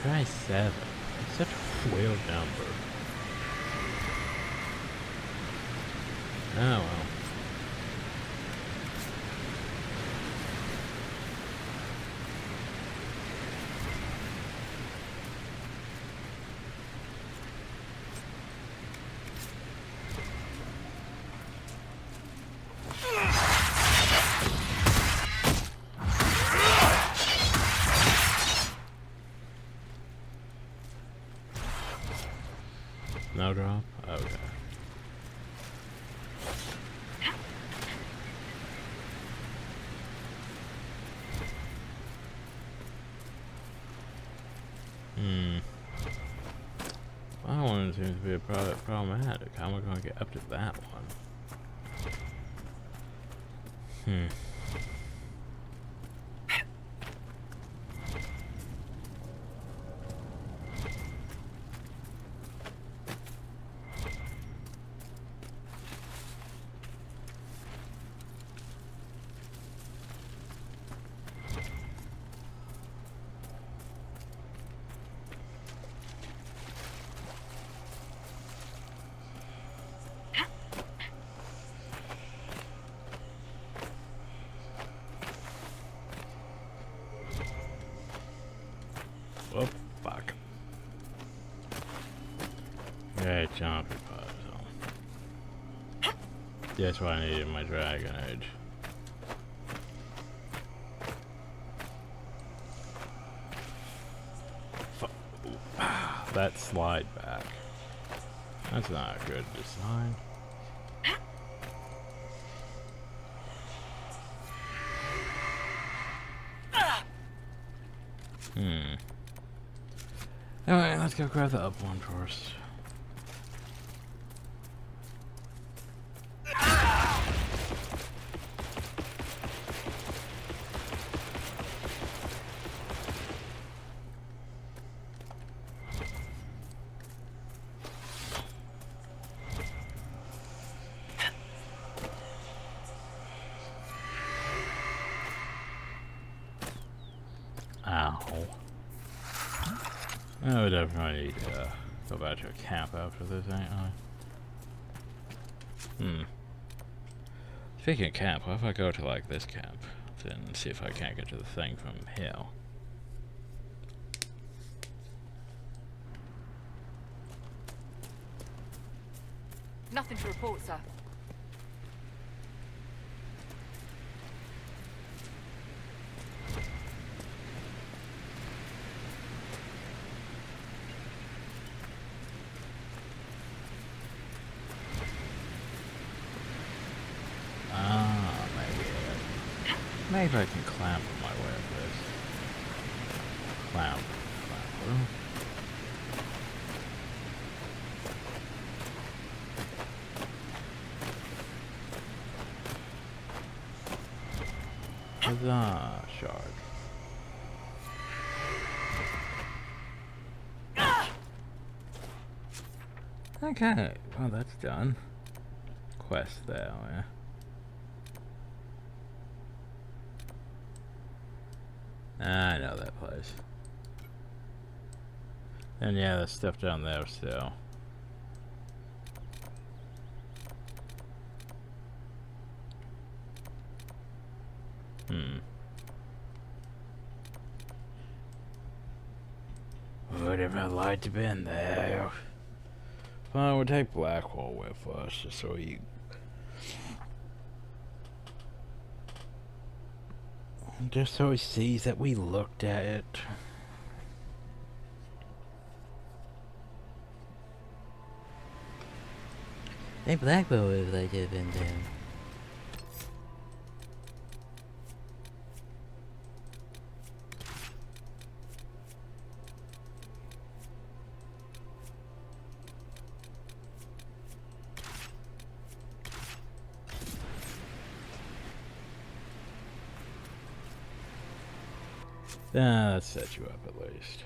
Try 7. It's such a weird number. Oh well. No drop? Okay. That one seems to be a problematic. How am I going to get up to that one? Oh, fuck. Yeah, jumpy puzzle. That's what I needed in my Dragon Age. That slide back. That's not a good design. Alright, let's go grab the up one first. Ow. I would definitely need to go back to a camp after this, ain't I? Speaking of camp, what if I go to like this camp? Then see if I can't get to the thing from here. Nothing to report, sir. Maybe I can clamber my way up this. Clamber. Huzzah, shard. Okay, well that's done. Quest there, yeah. I know that place. And yeah, there's stuff down there still. Would have been like to been there. Fine, we'll take Blackwall with us just so he... Just so he sees that we looked at it. Hey, Blackwall would like to have been there. Let's set you up at least.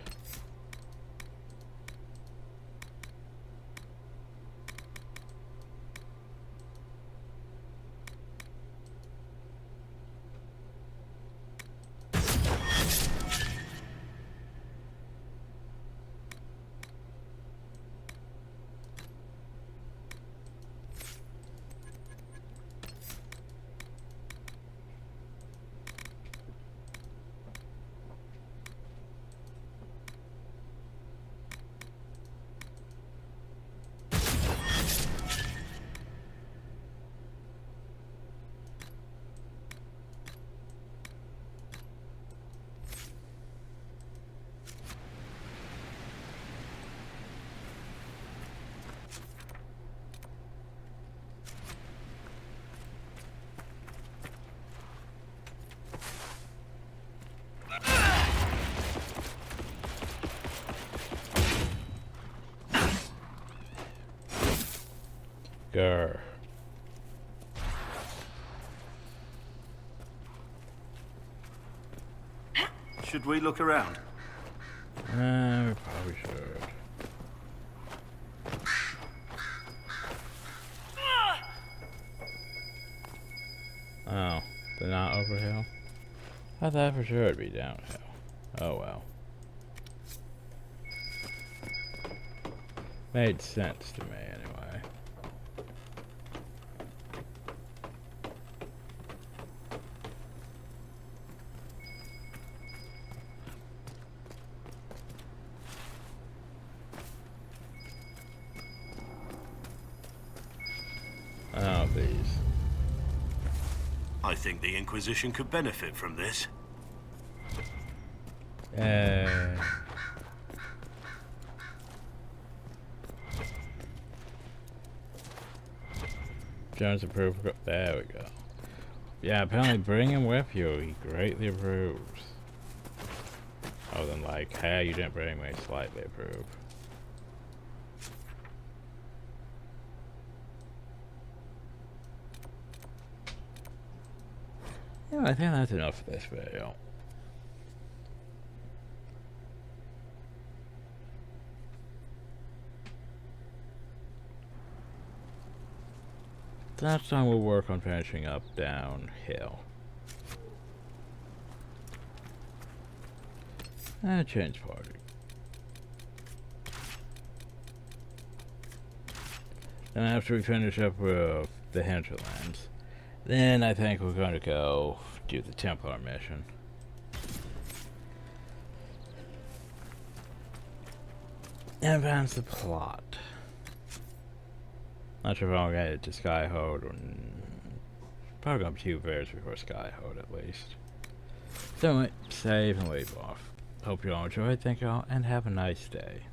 Grr. Should we look around? We probably should. Oh, they're not over hill? I thought for sure it'd be downhill. Oh well. Made sense to me anyway. Oh, these. I think the Inquisition could benefit from this. Jones approves. There we go. Yeah, apparently bring him with you. He greatly approves. Oh, then like, hey, you didn't bring me. Slightly approve. Yeah, I think that's enough for this video. Next time we'll work on finishing up downhill. And change party. And after we finish up with the hinterlands, then I think we're going to go do the Templar mission. And advance the plot. Not sure if I'm gonna get to Skyhold or probably gonna be 2 bears before Skyhold at least. So save and leave off. Hope you all enjoyed, thank you all, and have a nice day.